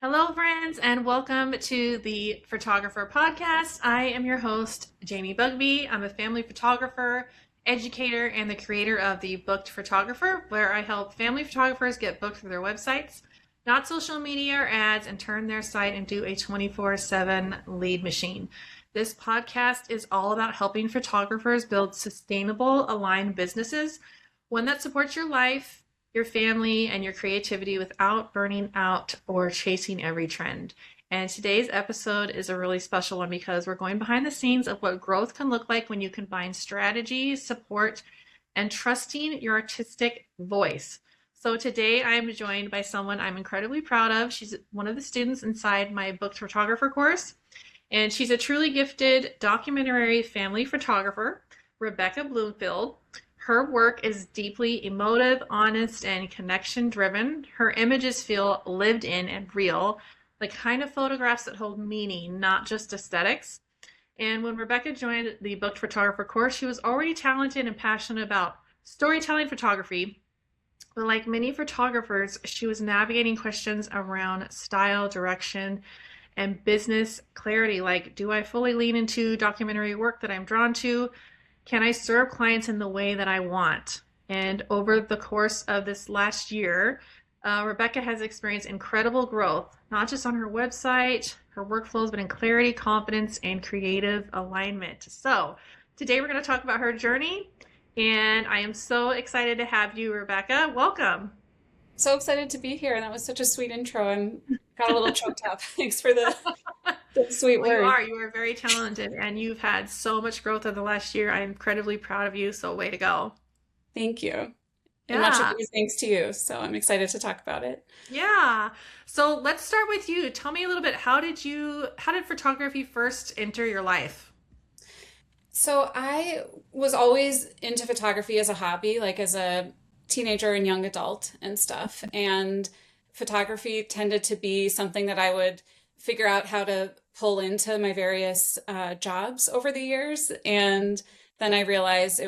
Hello, friends, and welcome to the Photographer Podcast. I am your host, Jamie Bugby. I'm a family photographer, educator, and the creator of the Booked Photographer, where I help family photographers get booked through their websites, not social media or ads, and turn their site into a 24/7 lead machine. This podcast is all about helping photographers build sustainable, aligned businesses, one that supports your life, your family, and your creativity without burning out or chasing every trend. And today's episode is a really special one because we're going behind the scenes of what growth can look like when you combine strategy, support, and trusting your artistic voice. So today I'm joined by someone I'm incredibly proud of. She's one of the students inside my Booked Photographer course, and she's a truly gifted documentary family photographer, Rebecca Bloomfield. Her work is deeply emotive, honest, and connection driven. Her images feel lived in and real, the kind of photographs that hold meaning, not just aesthetics. And when Rebecca joined the Booked Photographer course, she was already talented and passionate about storytelling photography. But like many photographers, she was navigating questions around style, direction, and business clarity. Like, do I fully lean into documentary work that I'm drawn to? Can I serve clients in the way that I want? And over the course of this last year, Rebecca has experienced incredible growth, not just on her website, her workflows, but in clarity, confidence, and creative alignment. So today we're going to talk about her journey, and I am so excited to have you, Rebecca. Welcome. So excited to be here. That was such a sweet intro and got a little choked up. Thanks for the sweet Well, you words. are. You are very talented, and you've had so much growth over the last year. I'm incredibly proud of you. So, way to go. Thank you. And much of Yeah. it is thanks to you. So I'm excited to talk about it. Yeah. So let's start with you. Tell me a little bit. How did photography first enter your life? So I was always into photography as a hobby, like as a teenager and young adult and stuff. And photography tended to be something that I would figure out how to pull into my various jobs over the years. And then I realized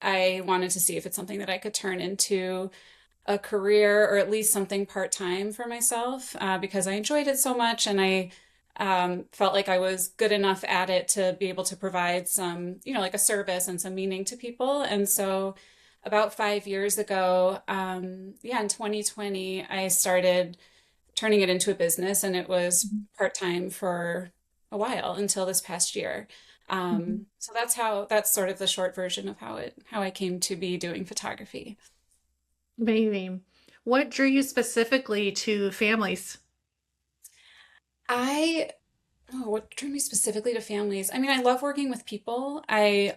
I wanted to see if it's something that I could turn into a career or at least something part-time for myself because I enjoyed it so much and I felt like I was good enough at it to be able to provide some, like a service and some meaning to people. And so about 5 years ago, yeah, in 2020, I started turning it into a business and it was part-time for a while until this past year. Mhm. So that's sort of the short version of how I came to be doing photography. Amazing. What drew you specifically to families? I what drew me specifically to families? I mean, I love working with people. Mhm.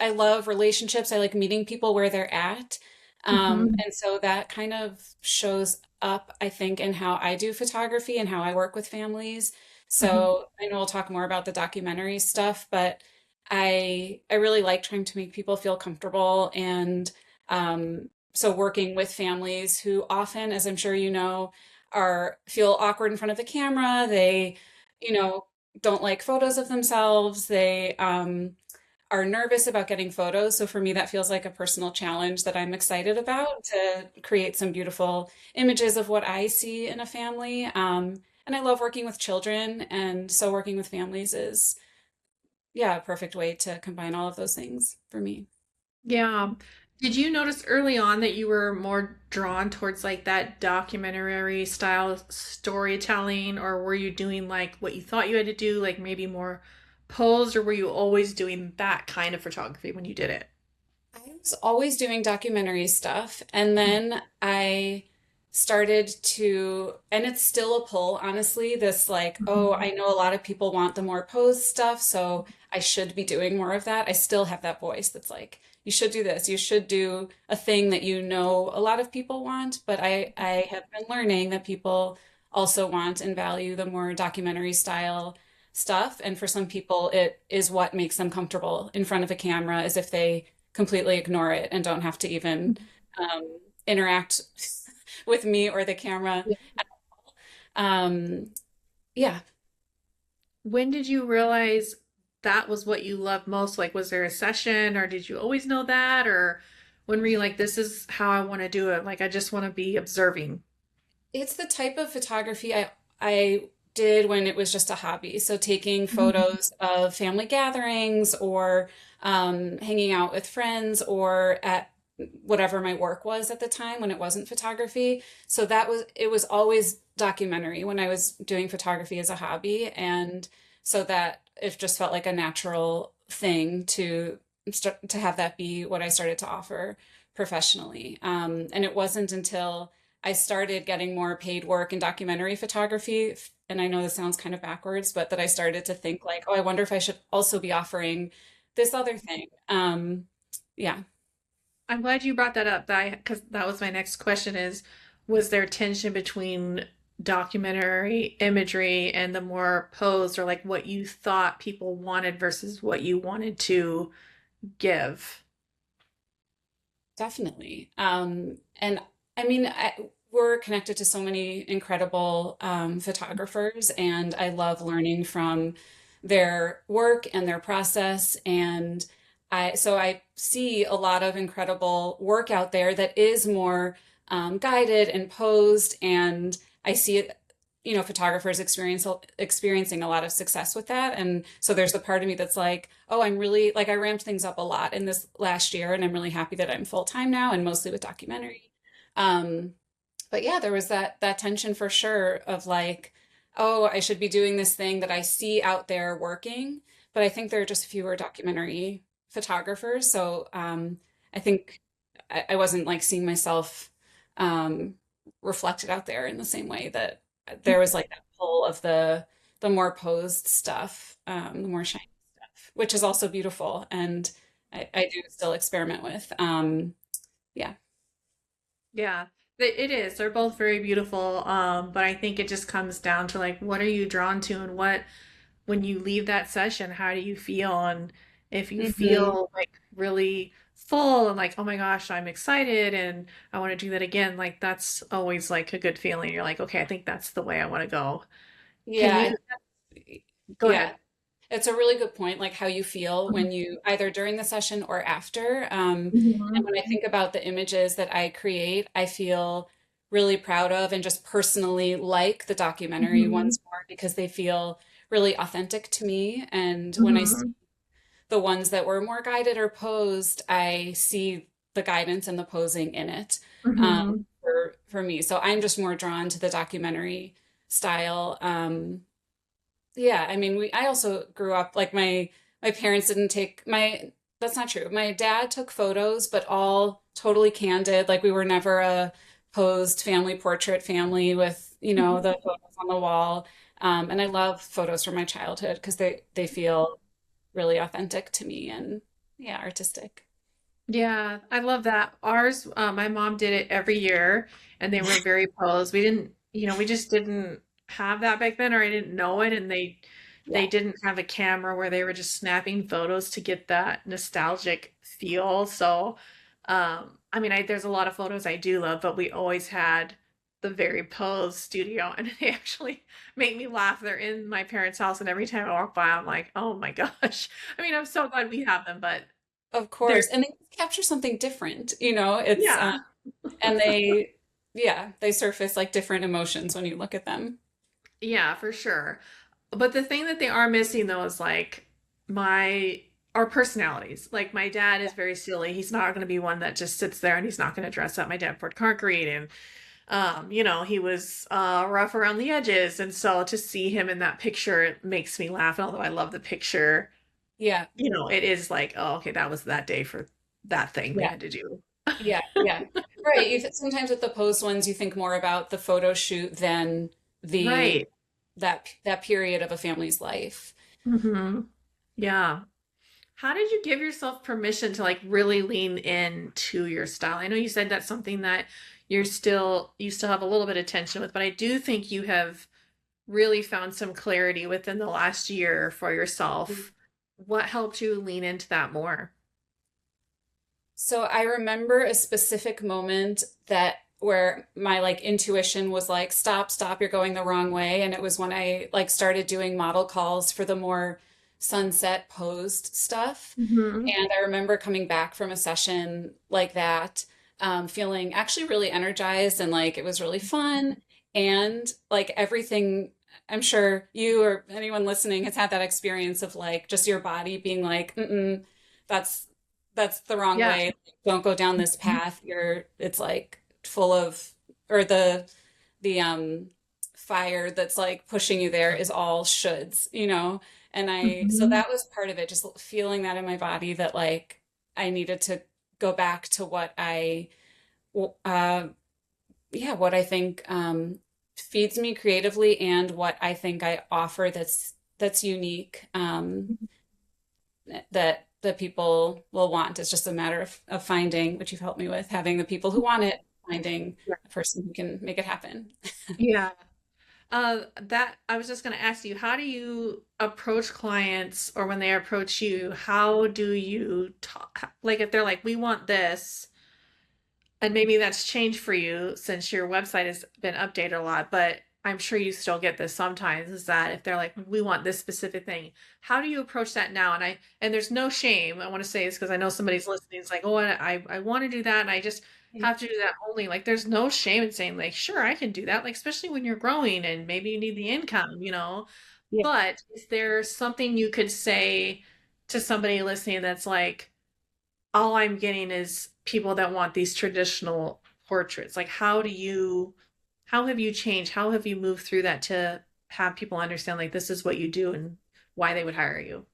I love relationships. I like meeting people where they're at. Mhm. And so that kind of shows up, I think, in how I do photography and how I work with families. Mhm. So I know we'll talk more about the documentary stuff, but I really like trying to make people feel comfortable and so working with families who often, as I'm sure you know, are feel awkward in front of the camera. They, you know, don't like photos of themselves. They are nervous about getting photos. So for me, that feels like a personal challenge that I'm excited about to create some beautiful images of what I see in a family. And I love working with children. And so working with families is, yeah, a perfect way to combine all of those things for me. Yeah. Did you notice early on that you were more drawn towards like that documentary style storytelling, or were you doing like what you thought you had to do, like maybe more pose, or were you always doing that kind of photography when you did it? I was always doing documentary stuff, and then I started to, and it's still a pull, honestly, this like, oh, Mhm. I know a lot of people want the more pose stuff, so I should be doing more of that. I still have that voice that's like, you should do this, you should do a thing that you know a lot of people want, but I have been learning that people also want and value the more documentary style stuff, and for some people, it is what makes them comfortable in front of a camera, as if they completely ignore it and don't have to even interact with me or the camera. Yeah. Um, yeah. When did you realize that was what you loved most? Like, was there a session, or did you always know that? Or when were you like, this is how I want to do it? Like, I just want to be observing. It's the type of photography I did when it was just a hobby. So taking Mhm. photos of family gatherings or hanging out with friends or at whatever my work was at the time when it wasn't photography. So it was always documentary when I was doing photography as a hobby. And so that it just felt like a natural thing to start to have that be what I started to offer professionally. And it wasn't until I started getting more paid work in documentary photography. And I know this sounds kind of backwards, but that I started to think like, oh, I wonder if I should also be offering this other thing. Yeah, I'm glad you brought that up. That because that was my next question is, was there tension between documentary imagery and the more posed or like what you thought people wanted versus what you wanted to give? definitely. And I mean, we're connected to so many incredible photographers, and I love learning from their work and their process. And so I see a lot of incredible work out there that is more guided and posed, and I see it, photographers experiencing a lot of success with that. And so there's the part of me that's like, oh, I'm really like I ramped things up a lot in this last year, and I'm really happy that I'm full time now and mostly with documentary. Um, but yeah, there was that tension for sure of like, oh, I should be doing this thing that I see out there working, but I think there are just fewer documentary photographers. So I think I wasn't like seeing myself um, reflected out there in the same way that there was like that pull of the more posed stuff, the more shiny stuff, which is also beautiful, and I do still experiment with. Yeah. Yeah, it is. They're both very beautiful. But I think it just comes down to like, what are you drawn to, and what, when you leave that session, how do you feel? And if you Hmm. feel like really full and like, oh my gosh, I'm excited and I want to do that again, like that's always like a good feeling. You're like, okay, I think that's the way I want to go. Can Yeah, you and go yeah, ahead? it's a really good point, like how you feel when you either during the session or after. And Mhm. when I think about the images that I create, I feel really proud of and just personally like the documentary Mhm. ones more because they feel really authentic to me. And when I see Mhm. the ones that were more guided or posed, I see the guidance and the posing in it Mhm. for me. So I'm just more drawn to the documentary style. Yeah, I mean, I also grew up like my parents didn't take my that's not true. My dad took photos, but all totally candid. Like we were never a posed family portrait family with, Mhm. the photos on the wall. And I love photos from my childhood because they feel really authentic to me and yeah, artistic. Yeah, I love that. Ours, my mom did it every year, and they were very posed. We didn't, we just didn't have that back then, or I didn't know it, and they Yeah. didn't have a camera where they were just snapping photos to get that nostalgic feel. So, I mean, there's a lot of photos I do love, but we always had the very posed studio, and they actually make me laugh. They're in my parents' house, and every time I walk by, I'm like, oh my gosh. I mean, I'm so glad we have them, but Of they're course. And they capture something different, it's yeah. and yeah, they surface like different emotions when you look at them. Yeah, for sure. But the thing that they are missing though is like my our personalities. Like my dad is very silly. He's not going to be one that just sits there and he's not going to dress up. My dad poured concrete and he was rough around the edges and so to see him in that picture it makes me laugh. And although I love the picture, Yeah. it is like, oh, okay, that was that day for that thing they Yeah. had to do. Yeah, yeah. Right. Sometimes with the posed ones, you think more about the photo shoot than the Right. that period of a family's life. Hmm. Yeah. How did you give yourself permission to like really lean into your style? I know you said that's something that you still have a little bit of tension with, but I do think you have really found some clarity within the last year for yourself. What helped you lean into that more? So I remember a specific moment that where my like intuition was like, stop, stop, you're going the wrong way. And it was when I like started doing model calls for the more sunset posed stuff. Hmm. And I remember coming back from a session like that, feeling actually really energized and like it was really fun. and like everything. I'm sure you or anyone listening has had that experience of like just your body being like, mm-mm, that's that's the wrong Yeah. way. Don't go down this path. It's like full of, or the fire that's like pushing you there is all shoulds, you know? And so Mhm. that was part of it, just feeling that in my body that like I needed to go back to what uh, what I think feeds me creatively and what I think I offer that's unique, that people will want. It's just a matter of finding, which you've helped me with, having the people who want it, finding a person who can make it happen. Yeah. That I was just going to ask you, how do you approach clients or when they approach you, how do you talk? Like if they're like, we want this, and maybe that's changed for you since your website has been updated a lot, but I'm sure you still get this sometimes, is that if they're like, we want this specific thing, how do you approach that now? And there's no shame. I want to say this because I know somebody's listening. It's like, oh, I want to do that, and I just have to do that only. Like, there's no shame in saying like, sure, I can do that. Like, especially when you're growing and maybe you need the income, you know. Yeah. But is there something you could say to somebody listening that's like, all I'm getting is people that want these traditional portraits. Like, how have you changed? How have you moved through that to have people understand, like, this is what you do and why they would hire you?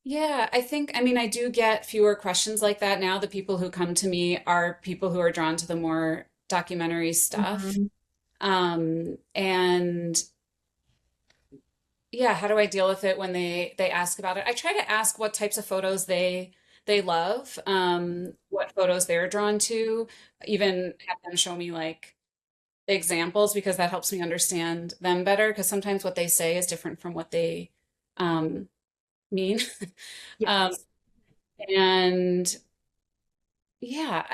Yeah, I mean, I do get fewer questions like that now. The people who come to me are people who are drawn to the more documentary stuff. Mhm. And yeah, how do I deal with it when they ask about it? I try to ask what types of photos they love, what photos they're drawn to, even have them show me like examples because that helps me understand them better because sometimes what they say is different from what they um, mean. Um, Yes. and yeah,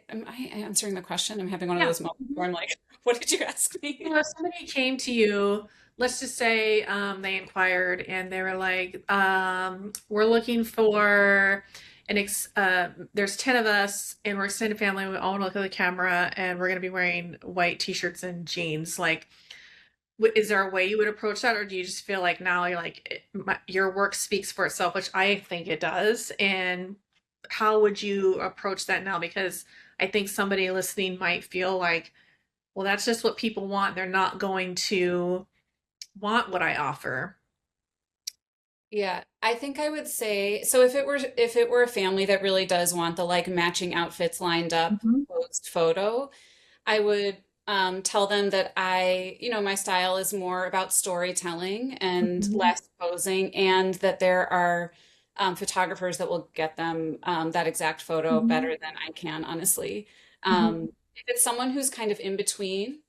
am I answering the question? I'm having one of Yeah. those moments Mhm. where I'm like, what did you ask me? So if somebody came to you, let's just say they inquired and they were like, we're looking for there's 10 of us and we're extended family. We all look at the camera and we're going to be wearing white t-shirts and jeans. Like, is there a way you would approach that, or do you just feel like now you're like your work speaks for itself, which I think it does? And how would you approach that now? Because I think somebody listening might feel like, well, that's just what people want. They're not going to want what I offer. Yeah, I think I would say so if it were a family that really does want the like matching outfits lined up Mhm. post photo, I would tell them that my style is more about storytelling and Mhm. less posing, and that there are photographers that will get them that exact photo Mhm. better than I can, honestly. Mhm. If it's someone who's kind of in between,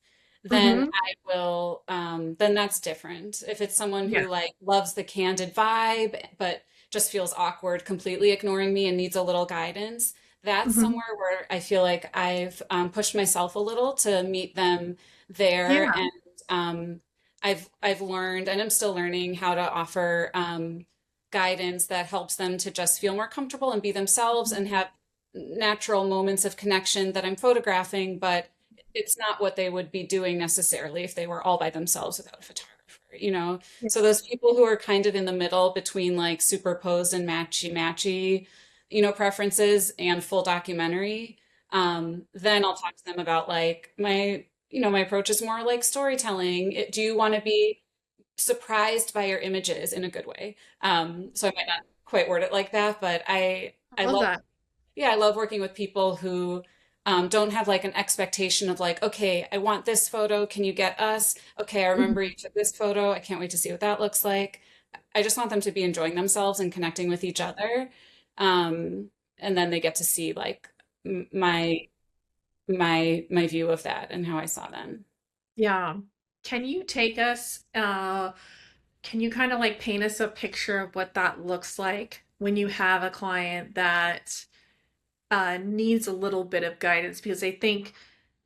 then Mhm. then that's different. If it's someone Yeah. who like loves the candid vibe, but just feels awkward, completely ignoring me and needs a little guidance, that's Mhm. somewhere where I feel like I've pushed myself a little to meet them there, Yeah. and I've learned and I'm still learning how to offer guidance that helps them to just feel more comfortable and be themselves and have natural moments of connection that I'm photographing, but it's not what they would be doing necessarily if they were all by themselves without a photographer, you know? Yeah. So those people who are kind of in the middle between like superposed and matchy, preferences and full documentary, then I'll talk to them about like my approach is more like storytelling. Do you want to be surprised by your images in a good way? So I might not quite word it like that, but I I love love that. yeah, I love working with people who don't have like an expectation of like, okay, I want this photo. Can you get us? Okay, I Mhm. remember you took this photo. I can't wait to see what that looks like. I just want them to be enjoying themselves and connecting with each other. And then they get to see like my view of that and how I saw them. Yeah. Can you take us, can you kind of like paint us a picture of what that looks like when you have a client that needs a little bit of guidance? Because I think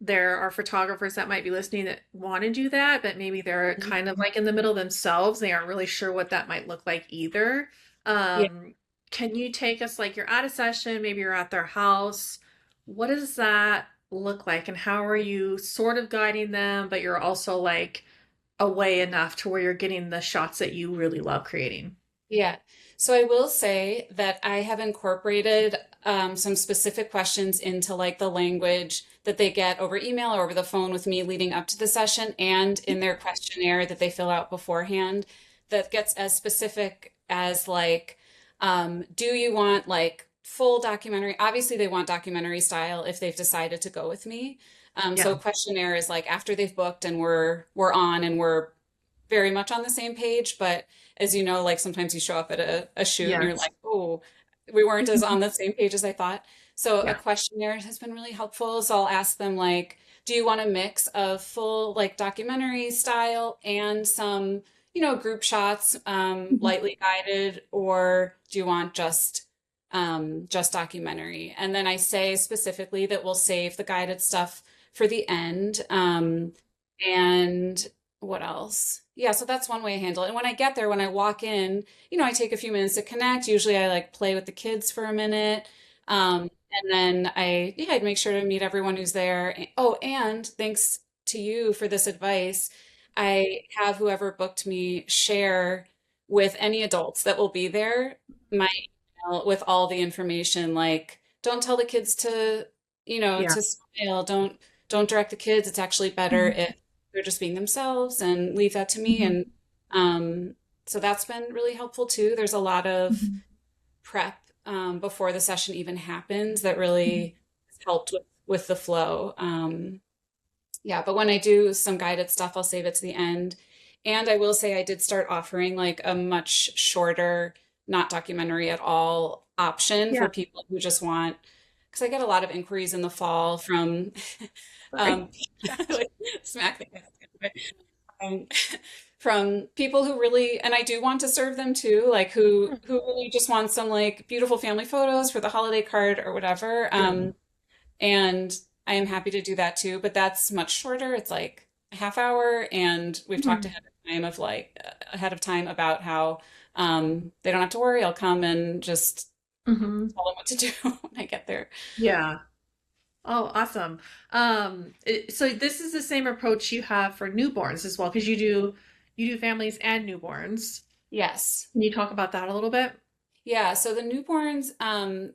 there are photographers that might be listening that want to do that, but maybe they're kind of like in the middle themselves. They aren't really sure what that might look like either. Yeah. Um, can you take us like you're at a session, maybe you're at their house. What is that? look like, and how are you sort of guiding them, but you're also like away enough to where you're getting the shots that you really love creating? Yeah. So I will say that I have incorporated some specific questions into like the language that they get over email or over the phone with me leading up to the session and in their questionnaire that they fill out beforehand that gets as specific as like, do you want like full documentary? Obviously, they want documentary style if they've decided to go with me. So Yeah. a questionnaire is like after they've booked and we're on and we're very much on the same page, but as you know, like sometimes you show up at a shoot and you're Yes. like, oh, we weren't as on the same page as I thought. So a Yeah. questionnaire has been really helpful. So I'll ask them like, do you want a mix of full like documentary style and some, group shots, Mhm. lightly guided, or do you want just documentary? And then I say specifically that we'll save the guided stuff for the end. And what else? Yeah, so that's one way I handle it. And when I get there, when I walk in, I take a few minutes to connect. Usually I like play with the kids for a minute. And then I'd make sure to meet everyone who's there. Oh, and thanks to you for this advice. I have whoever booked me share with any adults that will be there my email with all the information. Like, don't tell the kids to, Yeah. to smile. Don't direct the kids. It's actually better Mhm. if they're just being themselves and leave that to me. Mhm. And so that's been really helpful too. There's a lot of Mhm. prep before the session even happens that Mhm. really has helped with the flow. Yeah, but when I do some guided stuff, I'll save it to the end. And I will say I did start offering like a much shorter, not documentary at all option for Yeah. people who just want, because I get a lot of inquiries in the fall from Sorry. um, like, smack the um, from people who really, and I do want to serve them too, like who really just want some like beautiful family photos for the holiday card or whatever. Yeah. And I am happy to do that too, but that's much shorter. It's like a half hour, and we've talked Mhm. ahead of time about how they don't have to worry. I'll come and just Mhm. tell them what to do when I get there. Yeah. Oh, awesome. So this is the same approach you have for newborns as well, because you do families and newborns. Yes. Can you talk about that a little bit? Yeah. So the newborns,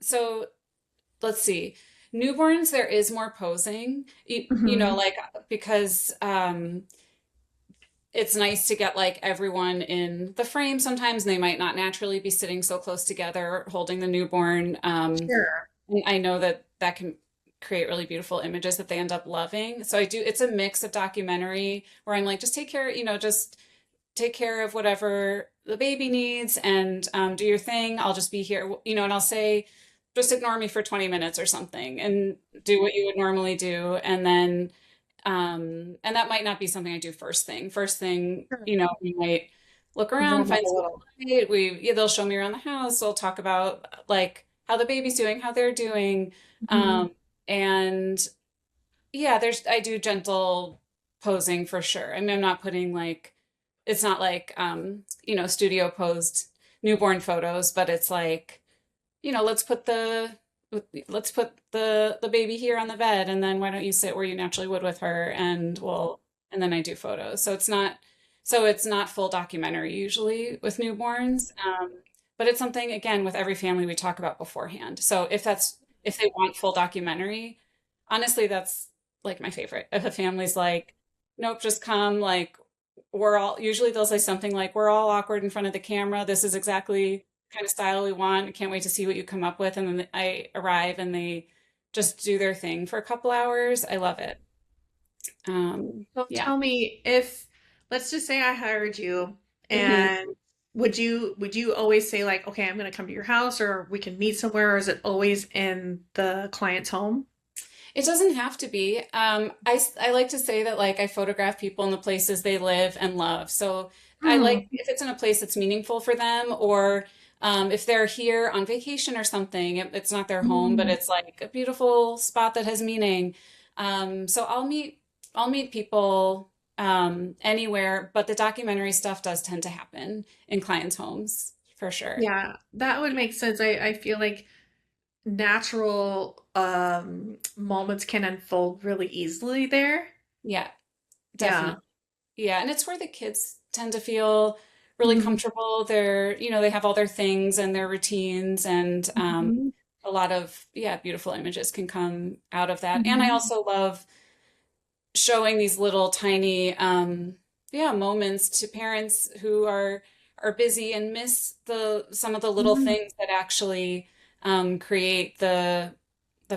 so let's see. Newborns, there is more posing, Hmm. like because it's nice to get like everyone in the frame sometimes, and they might not naturally be sitting so close together holding the newborn. Sure. And I know that that can create really beautiful images that they end up loving. So I do, it's a mix of documentary where I'm like, just take care, just take care of whatever the baby needs and do your thing. I'll just be here, and I'll say, just ignore me for 20 minutes or something and do what you would normally do. And that might not be something I do first thing. First thing, Sure. we might look around, Warm up find a some little. light. They'll show me around the house. They'll talk about like how the baby's doing, how they're doing. Hmm. Um, and yeah, I do gentle posing for sure. I mean, I'm not putting like, it's not like, studio posed newborn photos, but it's like, let's put the baby here on the bed, and then why don't you sit where you naturally would with her, and then I do photos. So it's not full documentary usually with newborns, but it's something again with every family we talk about beforehand. So if they want full documentary, honestly, that's like my favorite. If a family's like, nope, just come, like we're all usually they'll say something like, we're all awkward in front of the camera. This is exactly kind of style we want. I can't wait to see what you come up with. And then I arrive and they just do their thing for a couple hours. I love it. So Yeah. tell me if, let's just say I hired you, hmm and would you always say like, okay, I'm going to come to your house, or we can meet somewhere, or is it always in the client's home? It doesn't have to be. I like to say that like I photograph people in the places they live and love. So I like Hmm. if it's in a place that's meaningful for them, or if they're here on vacation or something, it's not their home, but Hmm. it's like a beautiful spot that has meaning. So I'll meet people anywhere, but the documentary stuff does tend to happen in clients' homes for sure. Yeah, that would make sense. I feel like natural moments can unfold really easily there. Yeah, Yeah. definitely. Yeah, and it's where the kids tend to feel really Hmm. comfortable. They have all their things and their routines, and Hmm. a lot of, yeah, beautiful images can come out of that. And I Hmm. also love showing these little tiny, yeah, moments to parents who are busy and miss the some of the little Hmm. things that actually create the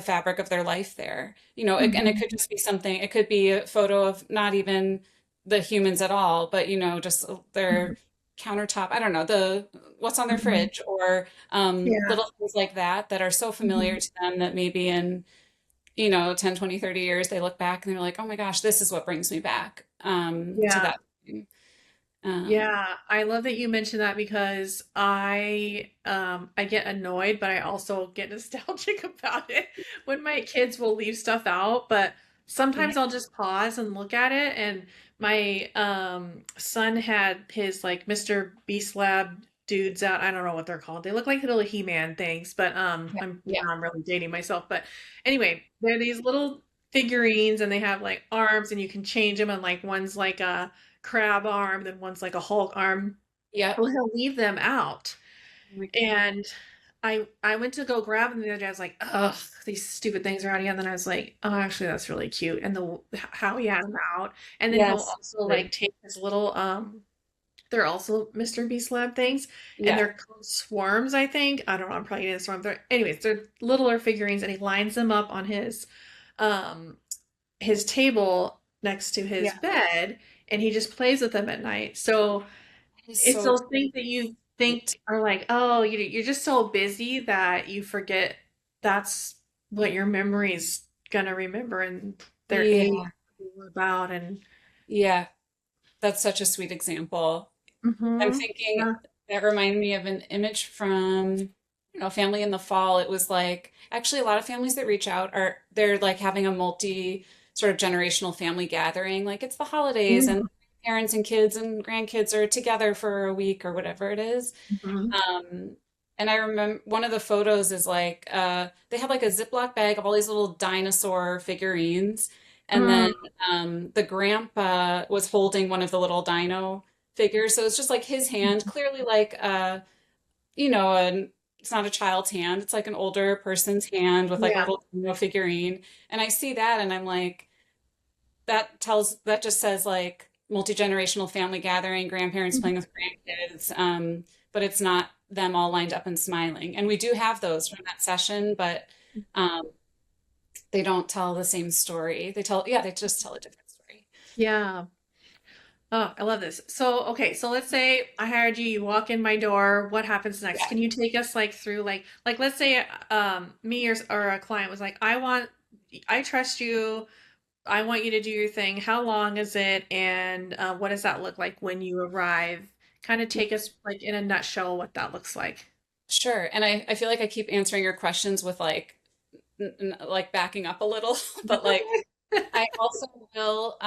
fabric of their life there. And it Hmm. could just be something, it could be a photo of not even the humans at all, but just their countertop, I don't know, the what's on their Hmm. fridge, or Yeah. little things like that that are so Hmm. familiar to them that maybe in 10, 20, 30 years they look back and they're like, oh my gosh, this is what brings me back to Yeah. that thing. Um, Yeah, I love that you mentioned that because I get annoyed, but I also get nostalgic about it when my kids will leave stuff out, but yeah, sometimes I'll just pause and look at it, and my son had his like Mr. Beast Lab dudes out. I don't know what they're called. They look like little He-Man things, but yeah, I'm yeah, now I'm really dating myself, but anyway, they're these little figurines and they have like arms and you can change them, and like one's like a crab arm, then one's like a Hulk arm. yeah. Well, he'll leave them out. Oh my God. And I went to go grab them the other day. I was like, ugh, these stupid things are out again. Then I was like, oh, actually, that's really cute. And the how he had them out. And then he'll Yes. also like take his little they're also Mr. Beast Lab things, and Yeah. they're called swarms, I think. I don't know, I'm probably getting this wrong. Anyways, they're littler figurines, and he lines them up on um his table next to his Yeah. bed, and he just plays with them at night. So It is it's so those things that you think sweet. are like, oh, you're just so busy that you forget that's what your memory's gonna remember, and their age, Yeah. about, and Yeah. That's such a sweet example. I'm hmm thinking yeah. that reminded me of an image from, Family in the Fall. It was like actually a lot of families that reach out they're like having a multi sort of generational family gathering. Like it's the holidays and parents and kids and grandkids are together for a week or whatever it is. Mm-hmm. Um, and I remember one of the photos is like they have like a Ziploc bag of all these little dinosaur figurines, and then the grandpa was holding one of the little dino figures. So it's just like his hand, clearly like you know, an it's not a child's hand, it's like an older person's hand with like a Yeah. little dino figurine. And I see that and I'm like, that just says like multi-generational family gathering, grandparents playing with grandkids, but it's not them all lined up and smiling. And we do have those from that session, but um, they don't tell the same story. They just tell a different story. Yeah. Oh, I love this. So, okay, so let's say I hired you, you walk in my door, what happens next? Yeah, Can you take us like through like let's say me or a client was like, I trust you. I want you to do your thing. How long is it? And what does that look like when you arrive? Kind of take us like in a nutshell what that looks like. sure. And I feel like I keep answering your questions with like like backing up a little, but That's like okay. I also will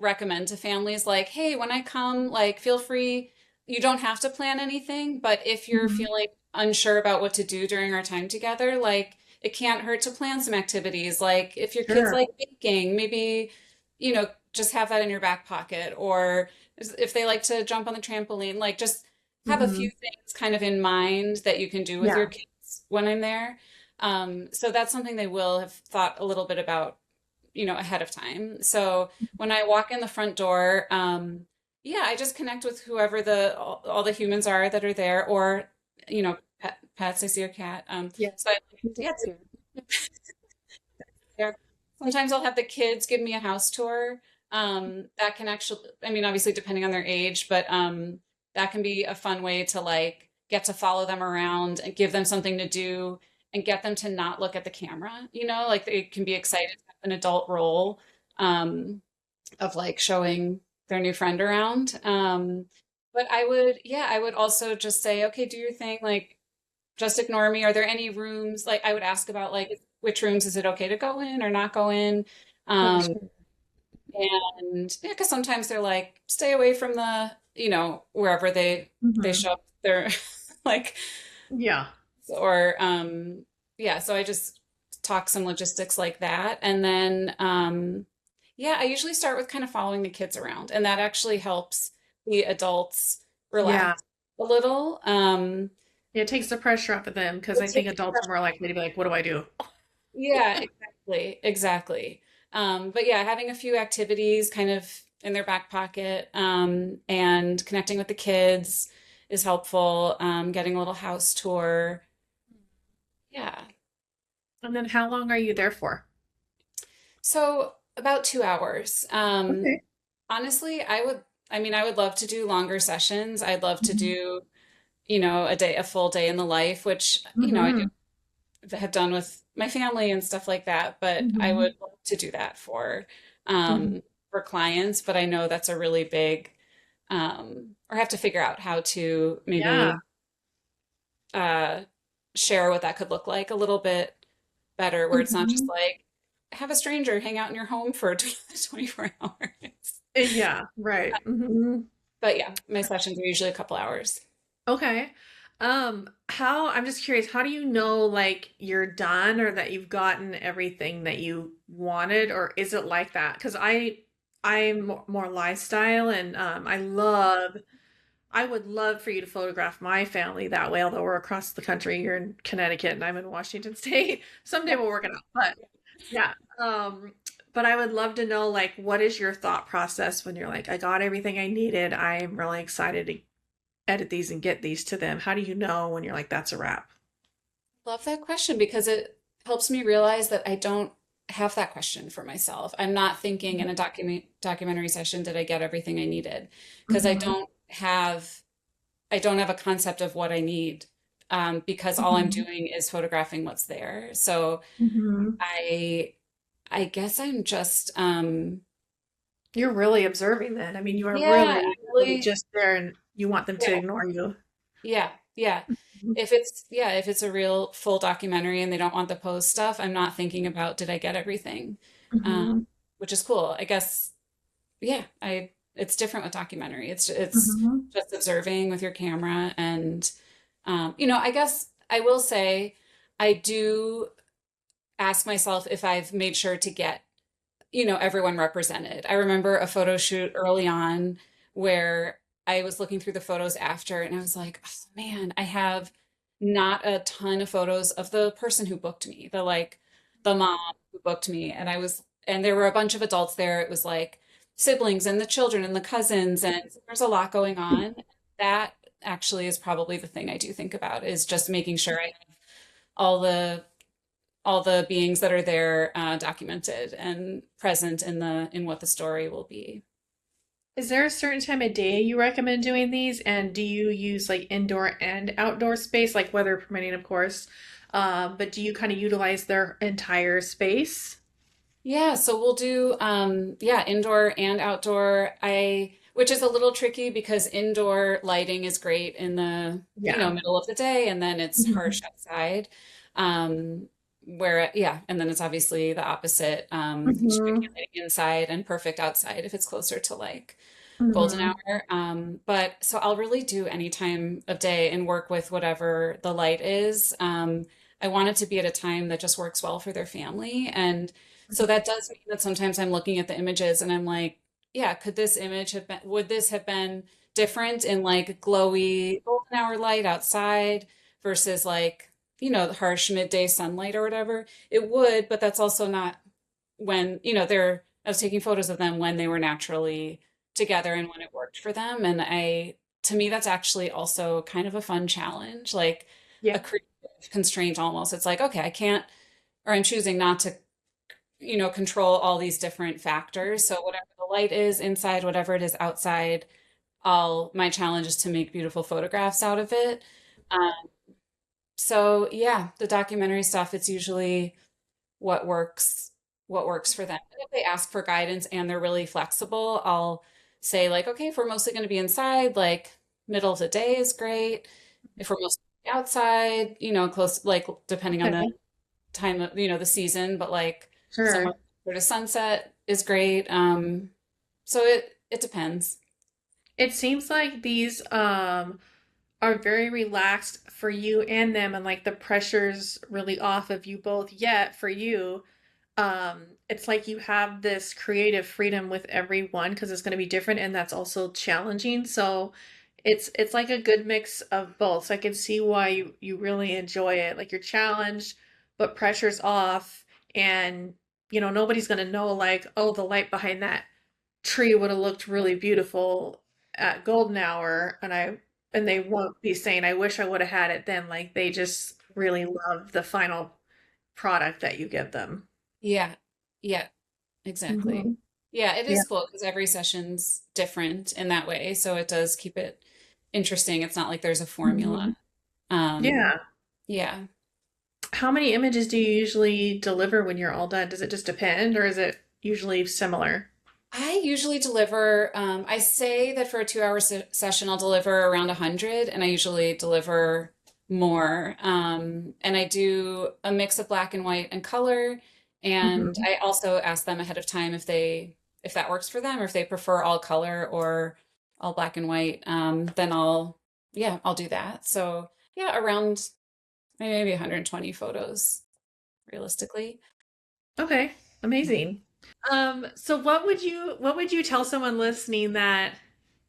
recommend to families like, hey, when I come, like, feel free. You don't have to plan anything, but if you're Mhm. feeling unsure about what to do during our time together, like, it can't hurt to plan some activities. Like, if your kids Sure. like baking, maybe, just have that in your back pocket. Or if they like to jump on the trampoline, like, just have a few Hmm. things kind of in mind that you can do with your Yeah. kids when I'm there. So that's something they will have thought a little bit about ahead of time. So when I walk in the front door, yeah, I just connect with whoever all the humans are that are there, or pets. I see a cat. Yeah. So yeah, That's good. there. Sometimes I'll have the kids give me a house tour. That can actually, I mean, obviously depending on their age, but that can be a fun way to like get to follow them around and give them something to do and get them to not look at the camera. Like they can be excited to have an adult role of like showing their new friend around. But I would also just say, okay, do your thing. Like, just ignore me. Are there any rooms? Like I would ask about like which rooms is it okay to go in or not go in? Oh, Um, sure. and yeah, because sometimes they're like, stay away from wherever they Hmm. show up. They're like, Yeah. or yeah, so I just talk some logistics like that. And then, yeah, I usually start with kind of following the kids around, and that actually helps the adults Yeah. relax a little. It takes the pressure off of them because It I think takes adults are more likely to be like, what do I do? Yeah, exactly, exactly. But yeah, having a few activities kind of in their back pocket, and connecting with the kids is helpful. Getting a little house tour. Yeah. And then how long are you there for? So about 2 hours. Okay. Honestly, I mean, I would love to do longer sessions. I'd love to Mhm. do, a full day in the life, which, I do Mhm. have done with my family and stuff like that, but I would Mhm. love to do that Mhm. for clients, but I know that's a really big or have to figure out how to Yeah. maybe uh share what that could look like a little bit better, where it's not just Mhm. like have a stranger hang out in your home for 24 hours. Yeah, right. Mhm. But yeah, my sessions are usually a couple hours. Okay. How, I'm just curious, how do you know like you're done or that you've gotten everything that you wanted, or is it like that? Because I'm more lifestyle and I would love for you to photograph my family that way, although we're across the country. You're in Connecticut and I'm in Washington State. Someday we'll work it out. But yeah. But I would love to know like what is your thought process when you're like, I got everything I needed. I'm really excited to edit these and get these to them. How do you know when you're like, that's a wrap? Love that question because it helps me realize that I don't have that question for myself. I'm not thinking in a documentary session, did I get everything I needed? Because Mm-hmm. I don't have a concept of what I need, because all I'm Mm-hmm. doing is photographing what's there. So Mm-hmm. I I guess I'm just You're really observing then. I mean, you are yeah, really, I'm really really just there and you want them to yeah, ignore you. yeah, yeah. If it's a real full documentary and they don't want the pose stuff, I'm not thinking about did I get everything, Mm-hmm. which is cool. I guess yeah, I it's different with documentary. It's Mm-hmm. just observing with your camera and I guess I will say I do ask myself if I've made sure to get, everyone represented. I remember a photo shoot early on where I was looking through the photos after and I was like, oh man, I have not a ton of photos of the person who booked me, the mom who booked me. And there were a bunch of adults there. It was like siblings and the children and the cousins, and there's a lot going on. That actually is probably the thing I do think about is just making sure I have all the all the beings that are there documented and present in what the story will be. Is there a certain time of day you recommend doing these? And do you use like indoor and outdoor space, like weather permitting, of course? But do you kind of utilize their entire space? Yeah, so we'll do yeah, indoor and outdoor. I which is a little tricky because indoor lighting is great in the, Yeah. middle of the day and then it's harsh Mhm. outside. Where yeah, and then it's obviously the opposite, Mhm. tricky lighting inside and perfect outside if it's closer to like golden Mhm. hour. But so I'll really do any time of day and work with whatever the light is. I want it to be at a time that just works well for their family. And so that does mean that sometimes I'm looking at the images and I'm like, yeah, would this have been different in like glowy golden hour light outside versus like, the harsh midday sunlight or whatever? It would, but that's also not when, I was taking photos of them when they were naturally together and when it worked for them. And to me, that's actually also kind of a fun challenge, like Yeah. a creative constraint almost. It's like, okay, I can't, or I'm choosing not to, control all these different factors. So whatever the light is inside, whatever it is outside, my challenge is to make beautiful photographs out of it. Um, so yeah, the documentary stuff, it's usually what works what works for them. And if they ask for guidance and they're really flexible, I'll say like, okay, if we're mostly going to be inside, like middle of the day is great. If we're mostly outside, close like depending on the Okay. time of, the season, but like somewhere Sure. sort of sunset is great. So it depends. It seems like these are very relaxed for you and them, and like the pressure's really off of you both. Yet for you, it's like you have this creative freedom with everyone because it's going to be different, and that's also challenging. So it's like a good mix of both. So I can see why you really enjoy it. Like you're challenged, but pressure's off, and nobody's going to know like, oh, the light behind that tree would have looked really beautiful at golden hour, and they won't be saying I wish I would have had it then. Like they just really love the final product that you give them. Yeah. Yeah, exactly. Hmm. Yeah, it Yeah. is cool because every session's different in that way. So it does keep it interesting. It's not like there's a Hmm. formula. Um, Yeah. yeah. How many images do you usually deliver when you're all done? Does it just depend, or is it usually similar? I usually deliver, I say that for a 2 hour session, I'll deliver around 100, and I usually deliver more. And I do a mix of black and white and color. And Hmm. I also ask them ahead of time if that works for them, or if they prefer all color or all black and white. Then yeah, I'll do that. So yeah, around maybe 120 photos realistically. Okay, amazing. So what would you tell someone listening that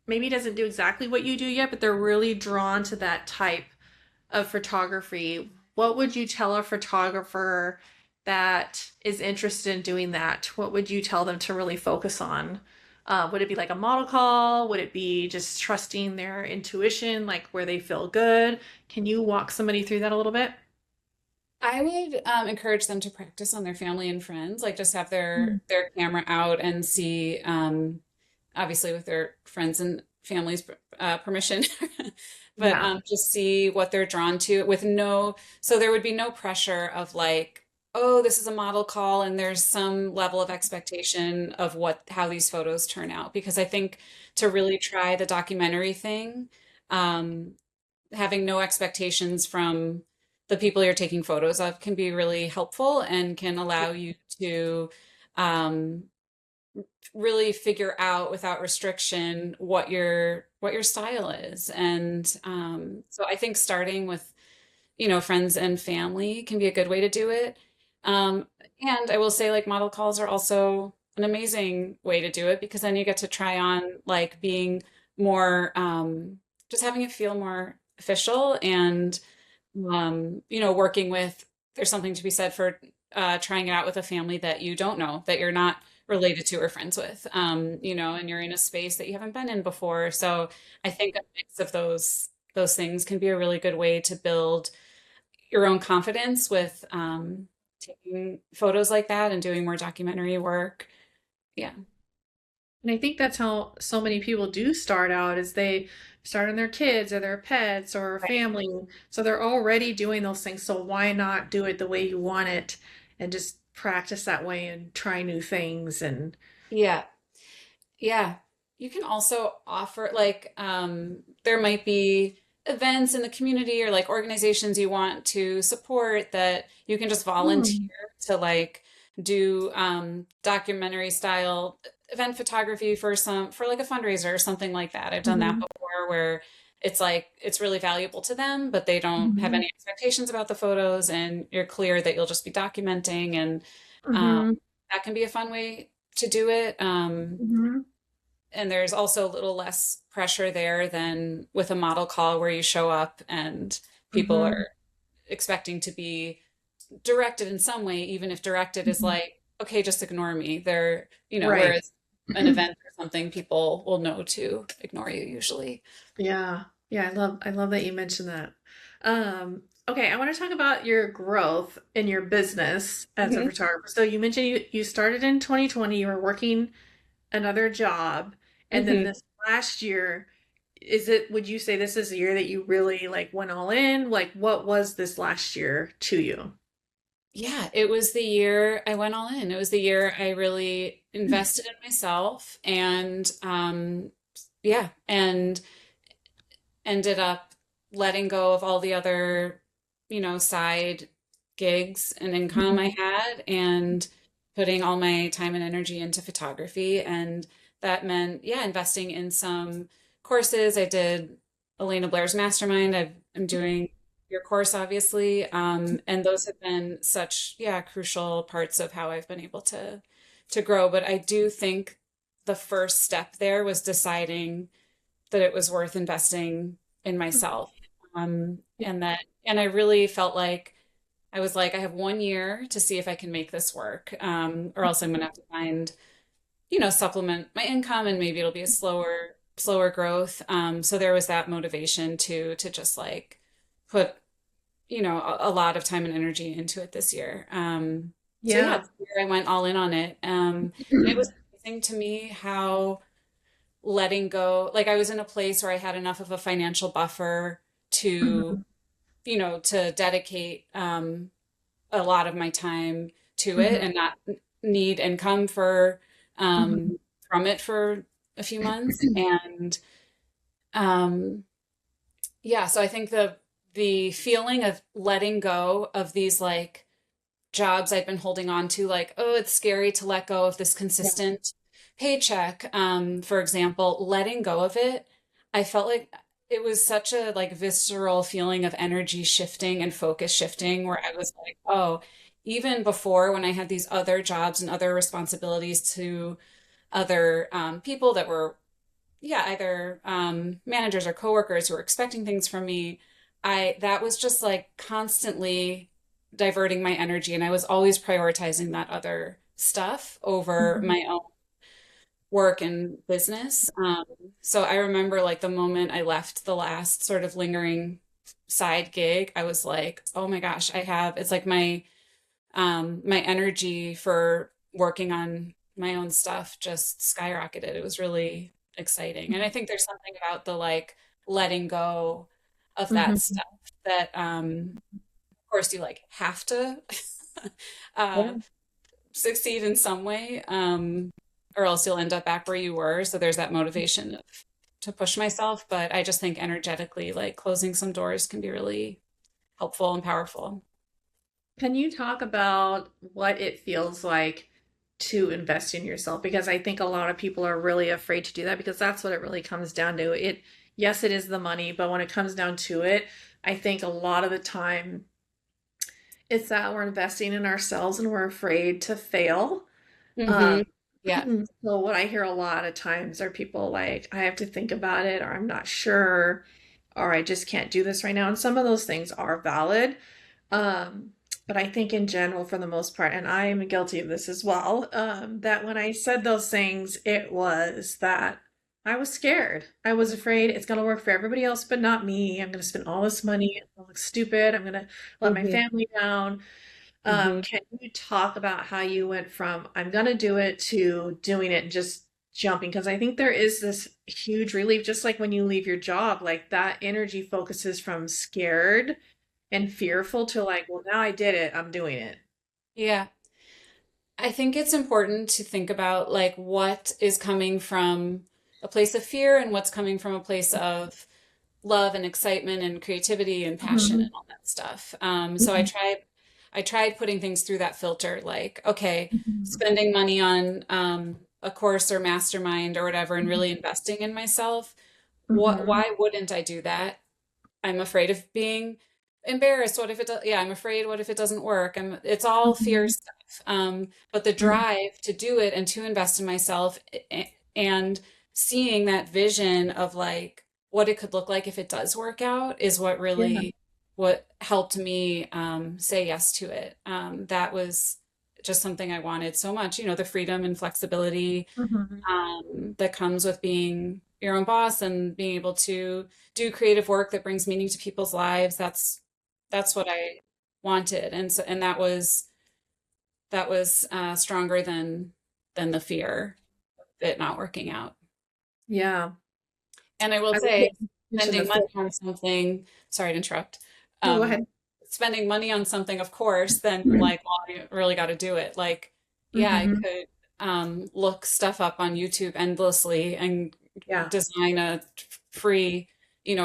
maybe doesn't do exactly what you do yet, but they're really drawn to that type of photography? What would you tell a photographer that is interested in doing that? What would you tell them to really focus on? Would it be like a model call? Would it be just trusting their intuition, like where they feel good? Can you walk somebody through that a little bit? I would encourage them to practice on their family and friends, like just have Mm. their camera out and see, obviously with their friends and family's permission, but Yeah. just see what they're drawn to with so there would be no pressure of like, oh, this is a model call and there's some level of expectation of how these photos turn out. Because I think to really try the documentary thing, um, having no expectations from the people you're taking photos of can be really helpful and can allow you to um, really figure out without restriction what your style is. And so I think starting with friends and family can be a good way to do it. Um, and I will say, like, model calls are also an amazing way to do it because then you get to try on like being more, just having it feel more official and, working with, there's something to be said for trying it out with a family that you don't know, that you're not related to or friends with, and you're in a space that you haven't been in before. So I think a mix of those things can be a really good way to build your own confidence with taking photos like that and doing more documentary work. Yeah. And I think that's how so many people do start out is they start on their kids or their pets or Right. family. So they're already doing those things. So why not do it the way you want it and just practice that way and try new things and Yeah. Yeah. You can also offer like there might be events in the community or like organizations you want to support that you can just volunteer Hmm. to like do documentary style event photography for like a fundraiser or something like that. I've done that Hmm. before where it's like it's really valuable to them, but they don't have Hmm. any expectations about the photos and you're clear that you'll just be documenting and um, Hmm. that can be a fun way to do it. Hmm. And there's also a little less pressure there than with a model call where you show up and people Hmm. are expecting to be directed in some way, even if directed is Hmm. like, okay, just ignore me. Right. Whereas an event or something, people will know to ignore you usually. Yeah. Yeah, I love that you mentioned that. Okay, I want to talk about your growth in your business as a Mhm. photographer. So you mentioned you started in 2020, you were working another job, and then Mhm. this last year, would you say this is the year that you really like went all in? Like what was this last year to you? Yeah, it was the year I went all in. It was the year I really invested in myself and yeah, and ended up letting go of all the other, side gigs and income I Mhm. had and putting all my time and energy into photography. And that meant, yeah, investing in some courses. I did Elena Blair's mastermind. I'm doing your course, obviously. And those have been such, yeah, crucial parts of how I've been able to grow. But I do think the first step there was deciding that it was worth investing in myself. And I really felt like I was like, I have 1 year to see if I can make this work, or else I'm gonna have to find, supplement my income, and maybe it'll be a slower growth. So there was that motivation to just like put, a lot of time and energy into it this year. So yeah, Yeah. this year I went all in on it. And it was amazing to me how letting go, like I was in a place where I had enough of a financial buffer to, Mhm. to dedicate a lot of my time to it Mhm. and not need income for Mhm. from it for a few months. And um yeah, so I think the feeling of letting go of these like jobs I've been holding on to, like, oh, it's scary to let go of this Yeah. consistent paycheck, for example, letting go of it, I felt like it was such a like visceral feeling of energy shifting and focus shifting where I was like, oh, even before when I had these other jobs and other responsibilities to other people that were, yeah, either managers or coworkers who were expecting things from me, that was just like constantly diverting my energy, and I was always prioritizing that other stuff over Mhm. my own work and business. So I remember like the moment I left the last sort of lingering side gig, I was like, oh my gosh, it's like my energy for working on my own stuff just skyrocketed. It was really exciting. And I think there's something about the like letting go of that Mhm. stuff that of course you like have to uh Yeah. succeed in some way, or else you'll end up back where you were. So there's that motivation to push myself. But I just think energetically, like closing some doors can be really helpful and powerful. Can you talk about what it feels like to invest in yourself? Because I think a lot of people are really afraid to do that because that's what it really comes down to. Yes, it is the money, but when it comes down to it, I think a lot of the time it's that we're investing in ourselves and we're afraid to fail. Hmm. Um, Yeah. so what I hear a lot of times are people like, I have to think about it, or I'm not sure, or I just can't do this right now. And some of those things are valid. Um, but I think in general, for the most part, and I am guilty of this as well, that when I said those things, it was that I was scared. I was afraid it's going to work for everybody else, but not me. I'm going to spend all this money. It's going to look stupid. I'm going to let my Hmm. family down. Hmm. Can you talk about how you went from I'm gonna do it to doing it and just jumping? Because I think there is this huge relief, just like when you leave your job, like that energy focuses from scared and fearful to like, well, now I did it, I'm doing it. Yeah. I think it's important to think about like what is coming from a place of fear and what's coming from a place of love and excitement and creativity and passion and Mhm. all that stuff. So I Mhm. tried putting things through that filter, like, okay, Mhm. spending money on a course or mastermind or whatever, and really investing in myself. Mhm. Why wouldn't I do that? I'm afraid of being embarrassed. What if it does? Yeah, I'm afraid. What if it doesn't work? It's all fear Mhm. stuff. But the Mhm. drive to do it and to invest in myself and seeing that vision of like what it could look like if it does work out is Yeah. what helped me say yes to it. That was just something I wanted so much, the freedom and flexibility Mhm. that comes with being your own boss and being able to do creative work that brings meaning to people's lives. That's what I wanted, and so and that was stronger than the fear of it not working out. Yeah. And I will I would pay say, attention to spending money fit. on something. Sorry to interrupt. No, go Um, ahead. spending money on something, of course, then I'm like, well, you really got to do it. Like, yeah, I Mhm. could look stuff up on YouTube endlessly and Yeah. design a free,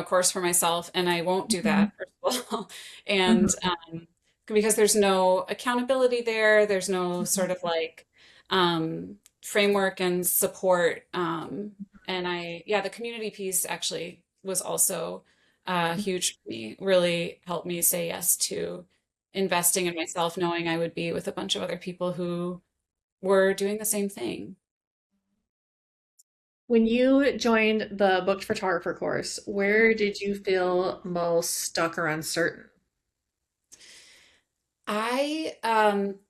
course for myself, and I won't do Mhm. that, first of all. And Mhm. because there's no accountability there, there's no sort of like framework and support. And yeah, the community piece actually was also huge for me. Really helped me say yes to investing in myself, knowing I would be with a bunch of other people who were doing the same thing. When you joined the booked photographer course, where did you feel most stuck or uncertain? I um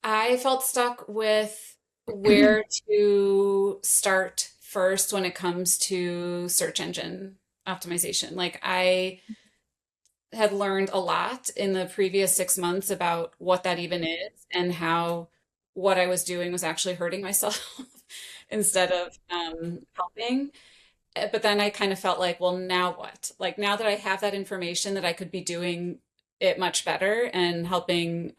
I felt stuck with where to start first when it comes to search engine optimization. Like I had learned a lot in the previous 6 months about what that even is and how what I was doing was actually hurting myself instead of helping. But then I kind of felt like, well, now what? Like now that I have that information that I could be doing it much better and helping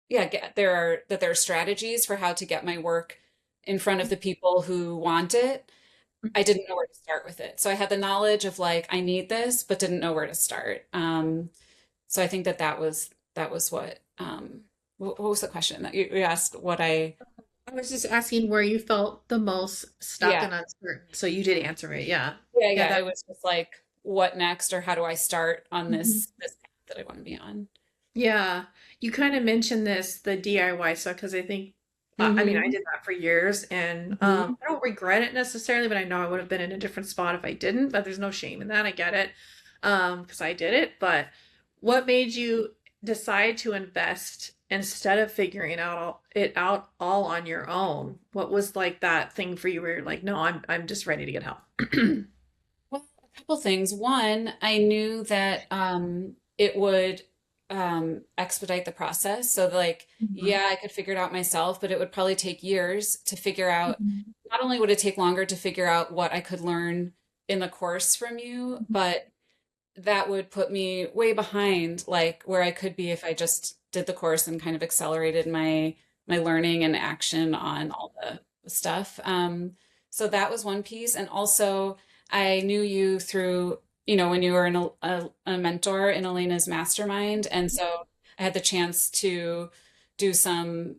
yeah, there are strategies for how to get my work in front of the people who want it. I didn't know where to start with it. So I had the knowledge of like I need this, but didn't know where to start. So I think that was what was the question that you asked? What I I was just asking where you felt the most stuck Yeah, and uncertain. So you did answer it. Yeah. yeah, Yeah, yeah. that It was just like what next, or how do I start on Mhm. this path that I want to be on? Yeah. You kind of mentioned this, the DIY stuff, because I think I mean, I Mm-hmm. did that for years and Mm-hmm. I don't regret it necessarily, but I know I would have been in a different spot if I didn't, but there's no shame in that. I get it. Because I did it, but what made you decide to invest instead of figuring it out all on your own? What was like that thing for you where you're like, no, I'm just ready to get help? Well, a couple things. One, I knew that it would expedite the process. So, like, Mhm. yeah, I could figure it out myself, but it would probably take years to figure out. Mhm. Not only would it take longer to figure out what I could learn in the course from you, but that would put me way behind, like where I could be if I just did the course and kind of accelerated my learning and action on all the stuff. So that was one piece, and also I knew you through, when you were a mentor in Elena's mastermind, and so I had the chance to do some,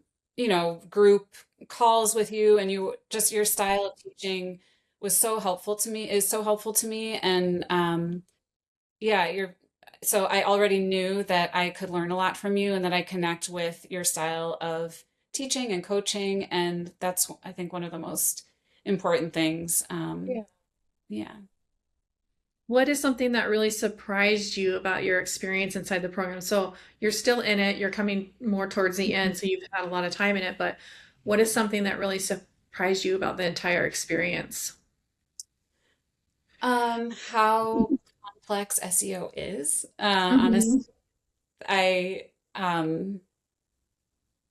group calls with you, and you just your style of teaching was so helpful to me, is so helpful to me, and yeah, so I already knew that I could learn a lot from you and that I connect with your style of teaching and coaching. And that's, I think, one of the most important things. Yeah. Yeah. What is something that really surprised you about your experience inside the program? So you're still in it, you're coming more towards the end, so you've had a lot of time in it, but what is something that really surprised you about the entire experience? How complex SEO is, Mhm. honestly. I,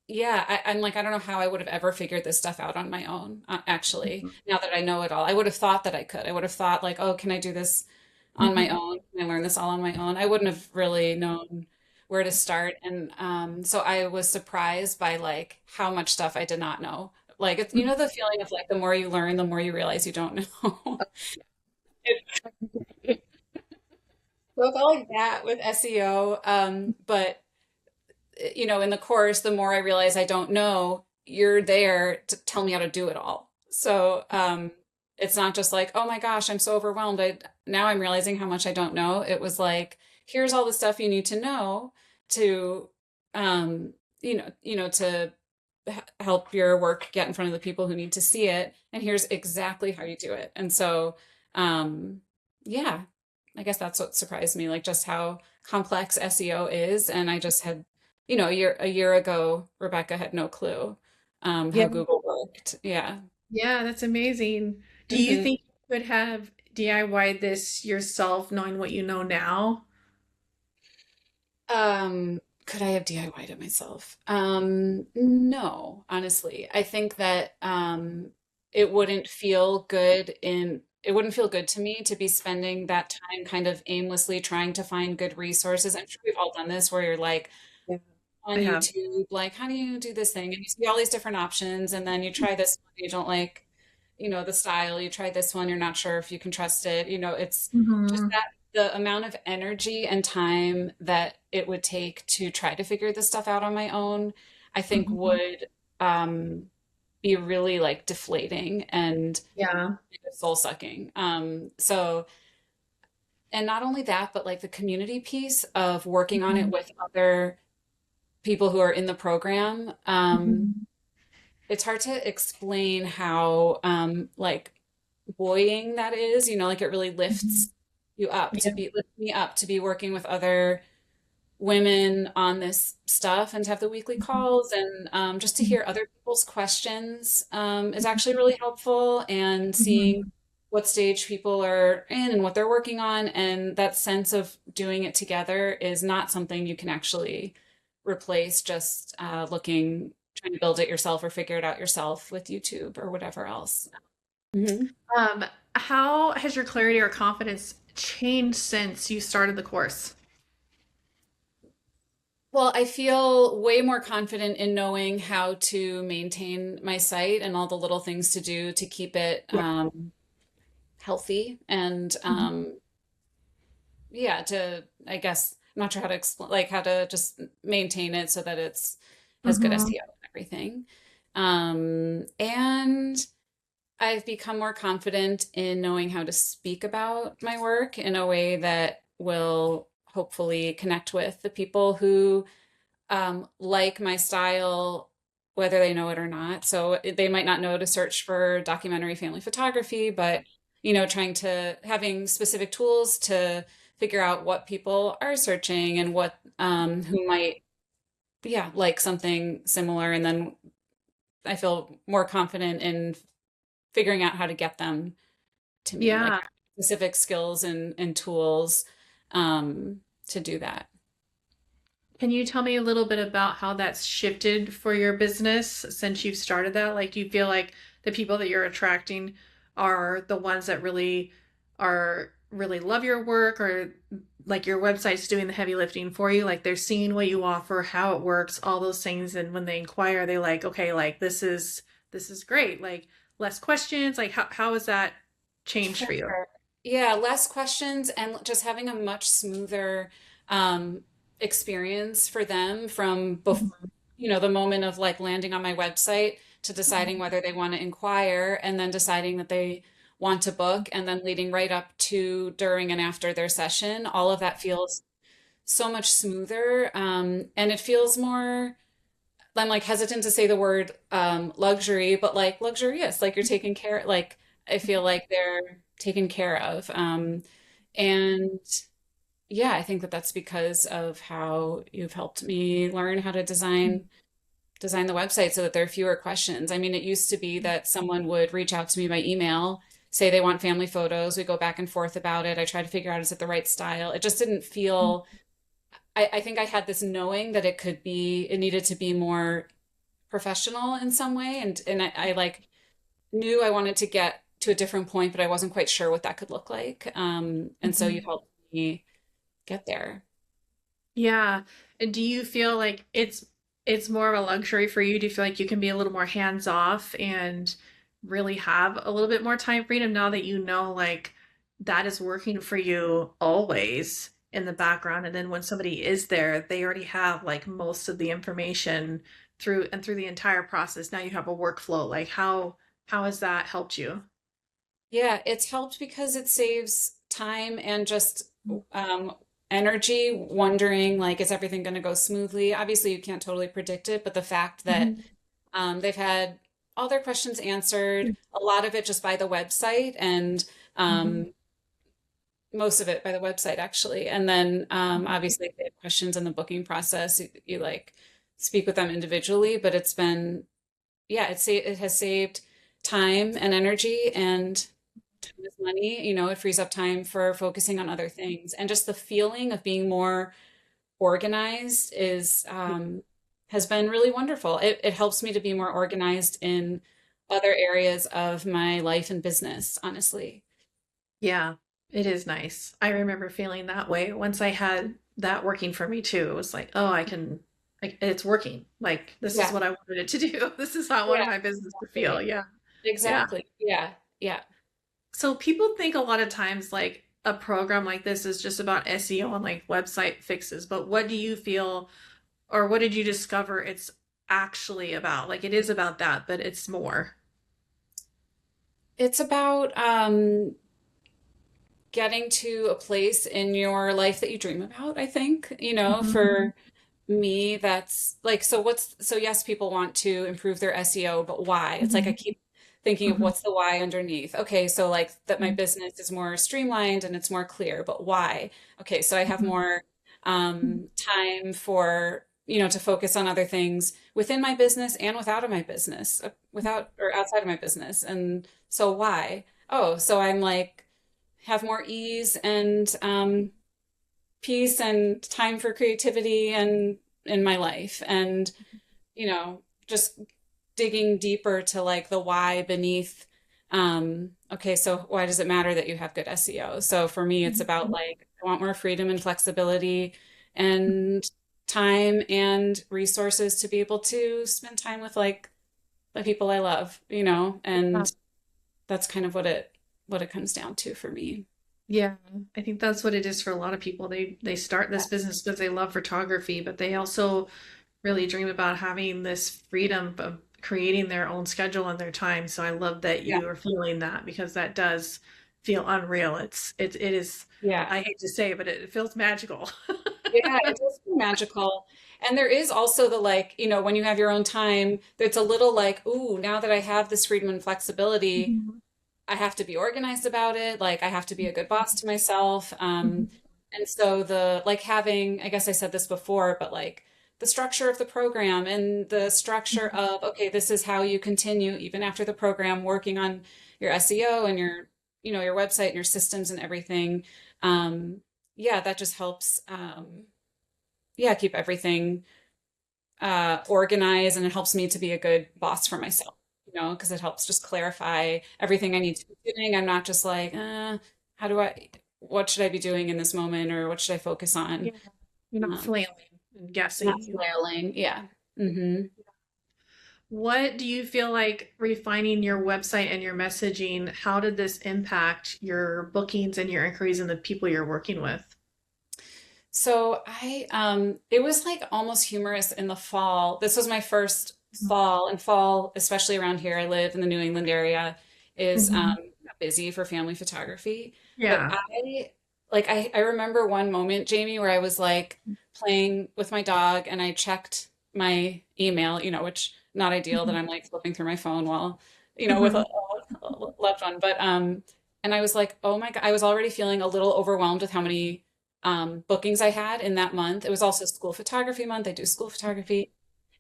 yeah, I'm like, I don't know how I would have ever figured this stuff out on my own, actually, now that I know it all. I would have thought that I could. I would have thought, like, oh, can I do this on my Mhm. own? Can I learn this all on my own? I wouldn't have really known where to start. And so I was surprised by like how much stuff I did not know. Like, it's, the feeling of like the more you learn, the more you realize you don't know. So I felt like that with SEO. But in the course, the more I realize I don't know, you're there to tell me how to do it all. So it's not just like, oh my gosh, I'm so overwhelmed. Now I'm realizing how much I don't know. It was like, here's all the stuff you need to know to, um, to help your work get in front of the people who need to see it. And here's exactly how you do it. And so, um, yeah, I guess that's what surprised me, like just how complex SEO is. And I just had a year ago, Rebecca had no clue Yeah. how Google worked. Yeah. Yeah, that's amazing. Do you hmm think you could have DIY'd this yourself knowing what you know now? could I have DIY'd it myself? No, honestly. I think that it wouldn't feel good to me to be spending that time kind of aimlessly trying to find good resources. I'm sure we've all done this where you're like, Yeah. I on have. YouTube, like, how do you do this thing? And you see all these different options, and then you try this one, you don't like, the style. You try this one, you're not sure if you can trust it. It's just Mhm. that the amount of energy and time that it would take to try to figure this stuff out on my own, I think Mhm. would um be really like deflating and Yeah. soul sucking. So, and not only that, but like the community piece of working on it Mhm. with other people who are in the program. Mhm. It's hard to explain how like buoying that is, like it really Mhm. lifts you up to Yeah. be lift me up to be working with other women on this stuff and to have the weekly calls and just to hear other people's questions is actually really helpful, and seeing Mhm. what stage people are in and what they're working on, and that sense of doing it together is not something you can actually replace just trying to build it yourself or figure it out yourself with YouTube or whatever else. Mhm. Um, how has your clarity or confidence changed since you started the course? Well, I feel way more confident in knowing how to maintain my site and all the little things to do to keep it Yeah. healthy and Mhm. yeah, I guess I'm not sure how to explain, like how to just maintain it so that it's has good Mhm. SEO and everything. And I've become more confident in knowing how to speak about my work in a way that will hopefully connect with the people who like my style, whether they know it or not. So they might not know to search for documentary family photography, but trying to having specific tools to figure out what people are searching and what who might, yeah, like something similar, and then I feel more confident in figuring out how to get them to me, like Yeah. specific skills and tools to do that. Can you tell me a little bit about how that's shifted for your business since you've started that? Like, do you feel like the people that you're attracting are the ones that really love your work, or like your website's doing the heavy lifting for you? Like they're seeing what you offer, how it works, all those things, and when they inquire, they like, okay, like this is great. Like less questions. Like how has that changed For for you? sure. Yeah, less questions and just having a much smoother um, experience for them from the moment of like landing on my website to deciding whether they want to inquire and then deciding that they want to book and then leading right up to during and after their session. All of that feels so much smoother, and it feels more. I'm like hesitant to say the word luxury, but like luxurious, like you're taken care, like I feel like they're taken care of. And yeah, I think that that's because of how you've helped me learn how to design the website so that there are fewer questions. I mean, it used to be that someone would reach out to me by email, say they want family photos. We go back and forth about it. I try to figure out is it the right style. It just didn't feel. I think I had this knowing that it needed to be more professional in some way, and I like knew I wanted to get to a different point, but I wasn't quite sure what that could look like. And so you Mhm. helped me get there. Yeah. And do you feel like it's more of a luxury for you? Do you feel like you can be a little more hands off and really have a little bit more time freedom now that you know like that is working for you always in the background, and then when somebody is there, they already have like most of the information through the entire process. Now you have a workflow. Like how has that helped you? Yeah, it's helped because it saves time and just um, energy wondering like, is everything going to go smoothly? Obviously, you can't totally predict it, but the fact that Mhm. they've had all their questions answered, a lot of it just by the website, and Mhm. um, most of it by the website actually. And then obviously if they have questions in the booking process, you like speak with them individually, but it's been, yeah, it has saved time and energy, and time is money, it frees up time for focusing on other things. And just the feeling of being more organized is has been really wonderful. It helps me to be more organized in other areas of my life and business, honestly. Yeah, it is nice. I remember feeling that way once I had that working for me too. It was like, oh, like, it's working. Like, this is Yeah. what I wanted it to do. This is how I wanted Yeah, my business to feel. exactly. Yeah. Yeah. Exactly. Yeah. Yeah. So people think a lot of times like a program like this is just about SEO and like website fixes, but what do you feel, or what did you discover it's actually about? Like it is about that, but it's more. It's about getting to a place in your life that you dream about, I think. Mhm. For me, that's like, so yes, people want to improve their SEO, but why? It's like I Mhm. keep thinking of Mhm. what's the why underneath. Okay, so like that my business is more streamlined and it's more clear, but why? Okay, so I have Mhm. more time for, to focus on other things within my business and without of my business, without or outside of my business. And so why? Oh, so I'm like have more ease and peace and time for creativity and in my life and just digging deeper to like the why beneath okay, so why does it matter that you have good SEO? So for me it's about like I want more freedom and flexibility and time and resources to be able to spend time with like the people I love, and that's kind of what it comes down to for me. Yeah, I think that's what it is for a lot of people. They start this business because they love photography, but they also really dream about having this freedom of creating their own schedule and their time. So I love that Yeah. you are feeling that because that does feel unreal. It is, Yeah. I hate to say it, but it feels magical. Yeah, it does feel magical. And there is also the like, when you have your own time, it's a little like, ooh, now that I have this freedom and flexibility, Mhm. I have to be organized about it. Like I have to be a good boss to myself. And so the like having, I guess I said this before, but like the structure of the program and the structure of, okay, this is how you continue even after the program, working on your SEO and your website and your systems and everything. Um, yeah, that just helps. Yeah, keep everything organized and it helps me to be a good boss for myself, because it helps just clarify everything I need to be doing. I'm not just like, how do what should I be doing in this moment or what should I focus on? Yeah, you're not Um, flailing and not guessing. flailing. Yeah. Hmm. What do you feel like refining your website and your messaging? How did this impact your bookings and your inquiries and the people you're working with? So it was like almost humorous in the fall. This was my first fall, and fall, especially around here, I live in the New England area, is Mhm. busy for family photography. But Yeah. I remember one moment, Jamie, where I was like playing with my dog and I checked my email, which not ideal that Mhm. I'm like flipping through my phone while, with Mhm. a loved one. But and I was like, oh my God, I was already feeling a little overwhelmed with how many bookings I had in that month. It was also school photography month. I do school photography,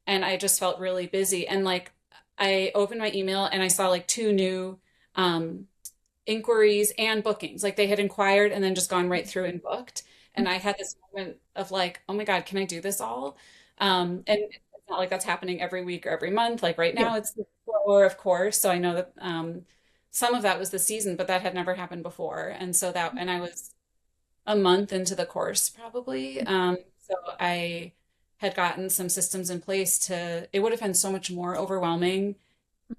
and I just felt really busy. And like, I opened my email and I saw like two new um, inquiries and bookings. Like they had inquired and then just gone right through and booked. And I had this moment of like, oh my God, can I do this all? And it's not like that's happening every week or every month. Like right Yeah. now, it's slower, of course. So I know that some of that was the season, but that had never happened before. And I was a month into the course probably. So I had gotten some systems in place it would have been so much more overwhelming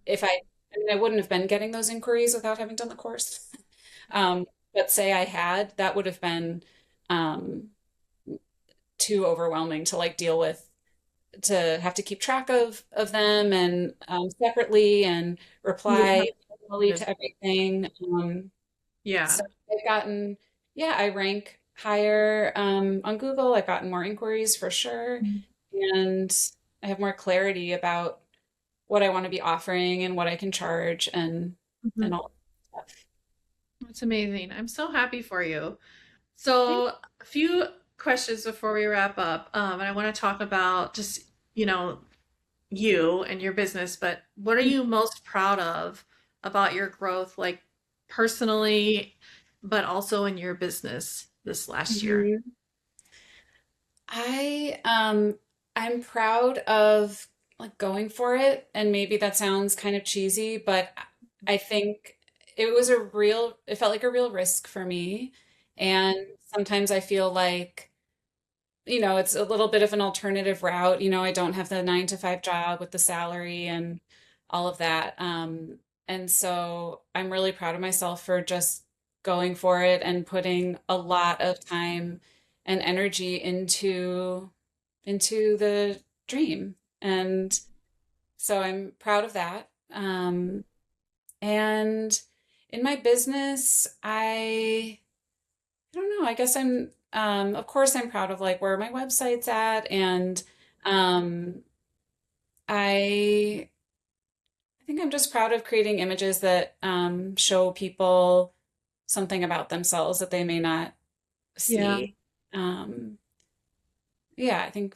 if I mean, I wouldn't have been getting those inquiries without having done the course. Um, but say I had, that would have been um, too overwhelming to like deal with, to have to keep track of them and separately and You have reply personally this. to everything. So Yeah. I've gotten, yeah, I rank higher on Google. I've gotten more inquiries for sure. And I have more clarity about what I want to be offering and what I can charge and Mhm. all that stuff. That's amazing. I'm so happy for you. Thank So, a few questions before we wrap up. And I want to talk about just, you know, you and your business, but what are you. you most proud of about your growth, like personally, but also in your business this last year? Mhm. I'm proud of like going for it, and maybe that sounds kind of cheesy, but I think it felt like a real risk for me. And sometimes I feel like, it's a little bit of an alternative route. I don't have the 9 to 5 job with the salary and all of that. And so I'm really proud of myself for just going for it and putting a lot of time and energy into the dream. And so I'm proud of that. And in my business, I don't know, I guess of course I'm proud of like where my website's at. And um, I think I'm just proud of creating images that show people something about themselves that they may not Yeah. see. Um, yeah, I think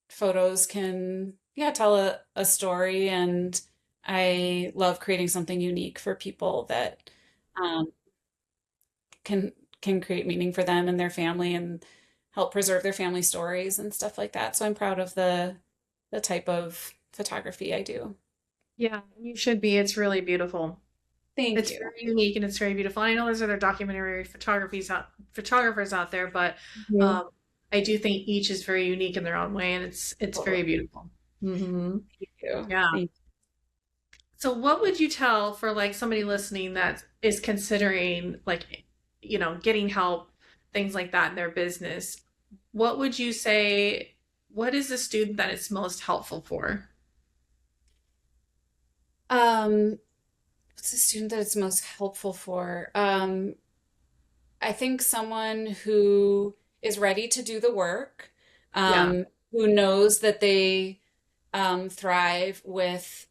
photos can, yeah, tell a story, and I love creating something unique for people that um, can can create meaning for them and their family and help preserve their family stories and stuff like that. So I'm proud of the type of photography I do. Yeah, you should be. It's really beautiful. Thank It's you. very unique and it's very beautiful. I know there's other documentary photographers out there, but Mhm. um, I do think each is very unique in their own way, and it's very Totally. beautiful. Hmm. Thank you. Yeah. Thank So, what would you tell for like somebody listening that is considering like, getting help, things like that in their business? What would you say? What is the student that it's most helpful for? you. What's the student that it's most helpful for? I think someone who is ready to do the work, Yeah. who knows that they thrive with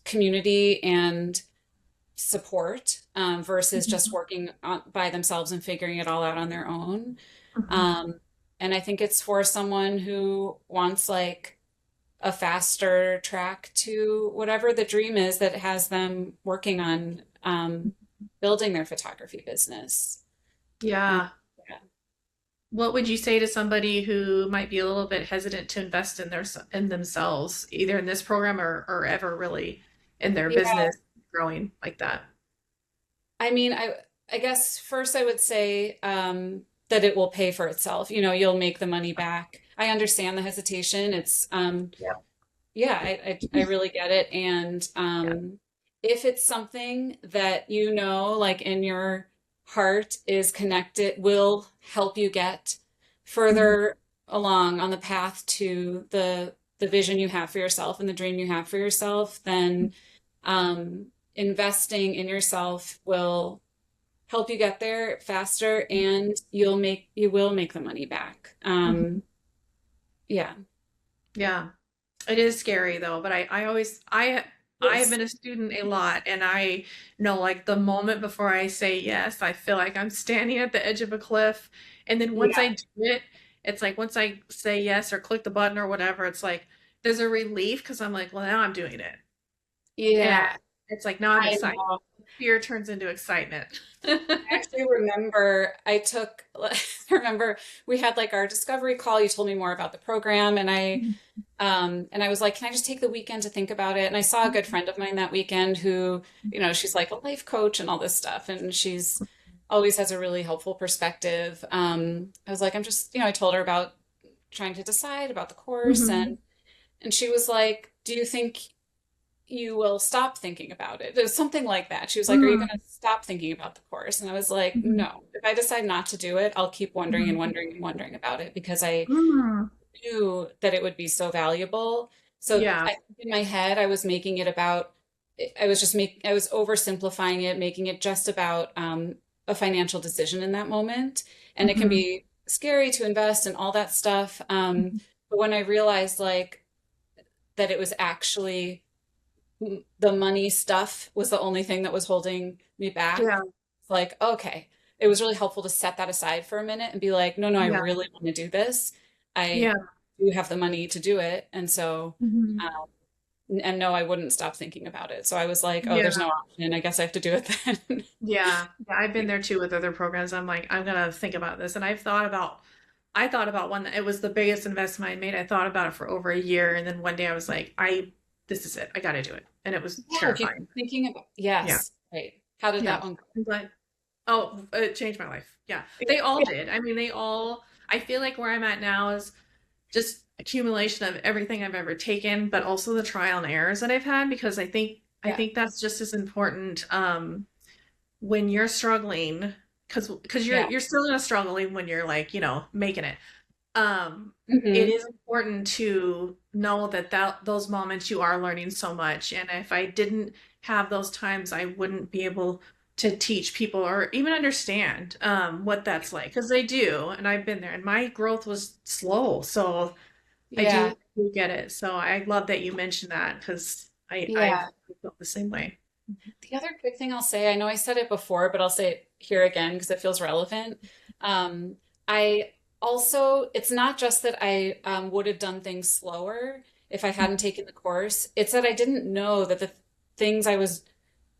community and support versus just working by themselves and figuring it all out on their own. Mhm. Um, and I think it's for someone who wants like a faster track to whatever the dream is that has them working on building their photography business. Uh, Yeah. yeah. What would you say to somebody who might be a little bit hesitant to invest in themselves, either in this program or ever really in their Yeah. business growing like that? I mean, I guess first I would say that it will pay for itself. You know, you'll make the money back. I understand the hesitation. It's Yeah. yeah, I really get it. And Yeah. if it's something that you know, like in your heart is connected, will help you get Mhm. further along on the path to the vision you have for yourself and the dream you have for yourself, then investing in yourself will help you get there faster, and you will make the money back. Mhm. Yeah. Yeah. It is scary though, but I have Yes. been a student a lot, and I know like the moment before I say yes, I feel like I'm standing at the edge of a cliff. And then once I Yeah. do it, it's like once I say yes or click the button or whatever, it's like there's a relief because I'm like, well, now I'm doing it. And Yeah. it's like now I'm I excited. know. Fear turns into excitement. I actually remember I remember we had like our discovery call. You told me more about the program, and I was like, can I just take the weekend to think about it? And I saw a good friend of mine that weekend who, you know, she's like a life coach and all this stuff, and she's always has a really helpful perspective. I was like, I'm just, you know, I told her about trying to decide about the course, Mhm. and she was like, do you think you will stop thinking about it? It was something like that. She was like, are you going Mm. to stop thinking about the course? And I was like, Mhm. no. If I decide not to do it, I'll keep wondering and Mhm. wondering and wondering about it because I Mm. knew that it would be so valuable. So Yeah. I think in my head, I was making it about, I was oversimplifying it, making it just about a financial decision in that moment. And it can Mhm. be scary to invest and all that stuff. Mhm. But when I realized like that it was actually the money stuff was the only thing that was holding me Yeah. back. It's like, okay, it was really helpful to set that aside for a minute and be like, no, no, I Yeah. really want to do this. I Yeah. do have the money to do it. And so, Mhm. um, and no, I wouldn't stop thinking about it. So I was like, oh, Yeah. there's no option. I guess I have to do it then. Yeah. Yeah. I've been there too with other programs. I'm like, I'm gonna think about this. And I thought about one that it was the biggest investment I made. I thought about it for over a year. And then one day I was like, this is it. I gotta do it. And it was Yeah, if you keep terrifying. thinking about, Yeah. yes, right. How did Yeah. that one go? But oh, it changed my life. Yeah. They all Yeah, did. I mean, I feel like where I'm at now is just accumulation of everything I've ever taken, but also the trial and errors that I've had because I yeah, think that's just as important when you're struggling because yeah, you're still gonna struggle even when you're like, making it. it Hmm. is important to know that those moments you are learning so much. And if I didn't have those times, I wouldn't be able to teach people or even understand what that's like because they do, and I've been there, and my growth was slow. So I Yeah. do get it. So I love that you mentioned that because I Yeah. felt the same way. The other quick thing I'll say, I know I said it before, but I'll say it here again because it feels relevant. Um, I also, it's not just that I would have done things slower if I hadn't taken the course. It's that I didn't know that the things I was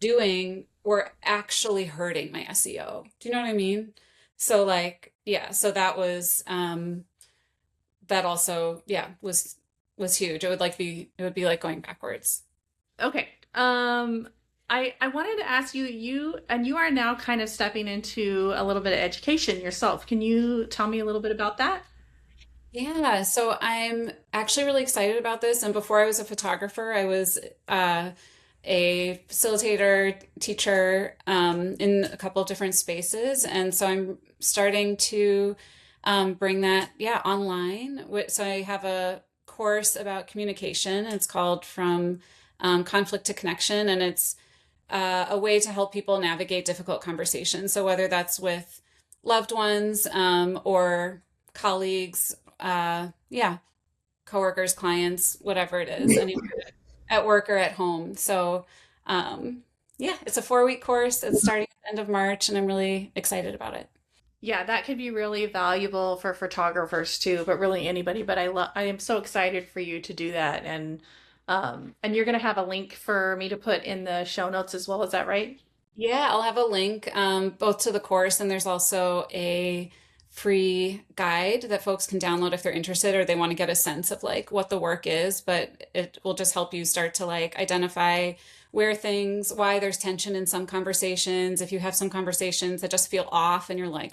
doing were actually hurting my SEO. Do you know what I mean? So like, yeah, so that also, yeah, was huge. It would be like going backwards. Okay. I wanted to ask you, you are now kind of stepping into a little bit of education yourself. Can you tell me a little bit about that? Yeah, so I'm actually really excited about this. And before I was a photographer, I was uh, a facilitator, teacher in a couple of different spaces. And so I'm starting to bring that, yeah, online. So I have a course about communication. It's called From Conflict to Connection, and it's a way to help people navigate difficult conversations. So whether that's with loved ones or colleagues, yeah, coworkers, clients, whatever it is, anywhere at work or at home. So, um, yeah, it's a 4-week course. It's starting at the end of March, and I'm really excited about it. Yeah, that could be really valuable for photographers too, but really anybody. But I am so excited for you to do that, and you're gonna have a link for me to put in the show notes as well. Is that right? Yeah, I'll have a link both to the course, and there's also a free guide that folks can download if they're interested or they want to get a sense of like what the work is, but it will just help you start to like identify why there's tension in some conversations. If you have some conversations that just feel off and you're like,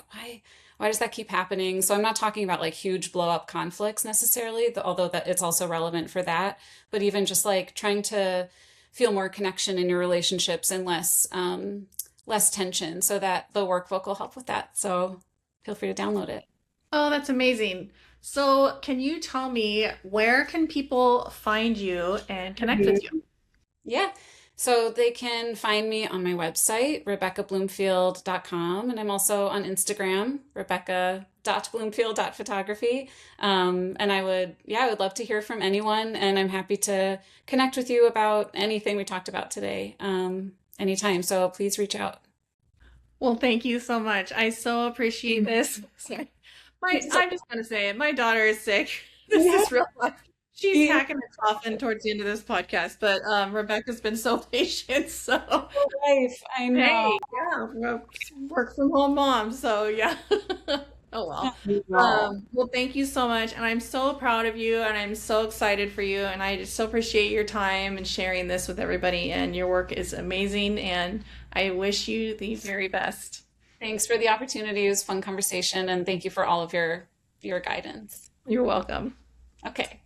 why does that keep happening? So I'm not talking about like huge blow up conflicts necessarily, although that it's also relevant for that, but even just like trying to feel more connection in your relationships and less tension, so that the workbook will help with that. So feel free to download it. Oh, that's amazing. So, can you tell me where can people find you and connect with you? Yeah. So they can find me on my website, RebeccaBloomfield.com. And I'm also on Instagram, Rebecca.Bloomfield.photography. And I would love to hear from anyone. And I'm happy to connect with you about anything we talked about today, anytime. So please reach out. Well, thank you so much. I so appreciate this. Sorry. So, I'm just gonna say it. My daughter is sick. This yeah. is real life. She's hacking and coughing towards the end of this podcast, but Rebecca's been so patient. So Life, I know. hey, yeah, work from home mom. So yeah. Oh I well. know. Well, thank you so much, and I'm so proud of you, and I'm so excited for you, and I just so appreciate your time and sharing this with everybody. And your work is amazing, and I wish you the very best. Thanks for the opportunity. It was a fun conversation, and thank you for all of your guidance. You're welcome. Okay.